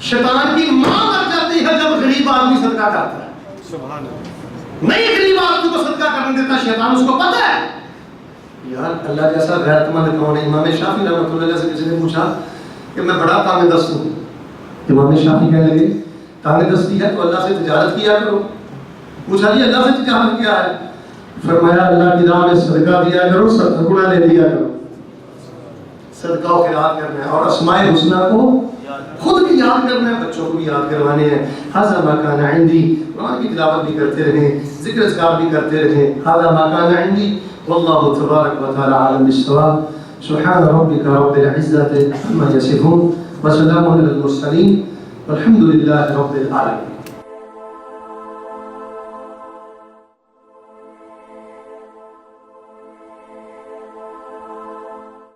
شیطان کی ماں مر جاتی ہے جب غریب آدمی صدقہ کرتا ہے. سبحان اللہ. نہیں غریب آدمی کو صدقہ کرنے دیتا شیطان, اس کو پتہ ہے یار اللہ جیسا غیرت مند کون ہے. امام شافعی رحمۃ اللہ علیہ سے کسی نے پوچھا کہ میں بڑا تانگ دست ہوں. امام شافعی کہنے لگے تانگ دستی ہے تو اللہ سے تجارت کیا کرو. پوچھا جی اللہ سے تجارت کیا ہے؟ فرمایا اللہ کی راہ میں صدقہ دیا کرو, 70 گنا لے لیا کرو. صدقہ و خیرات کرنا ہے, اور اسماء الحسنی کو خود بھی یاد کرنا ہے, بچوں کو بھی یاد کروانے ہیں. ھذا ما کان عندی, قرآن کی تلاوت بھی کرتے رہیں, ذکر اذکار بھی کرتے رہیں. ھذا ما کان عندی واللہ تبارک و تعالی عالم بالصواب. سبحان ربک رب العزة عما یصفون وسلام علی المرسلین والحمد للہ رب العالمین.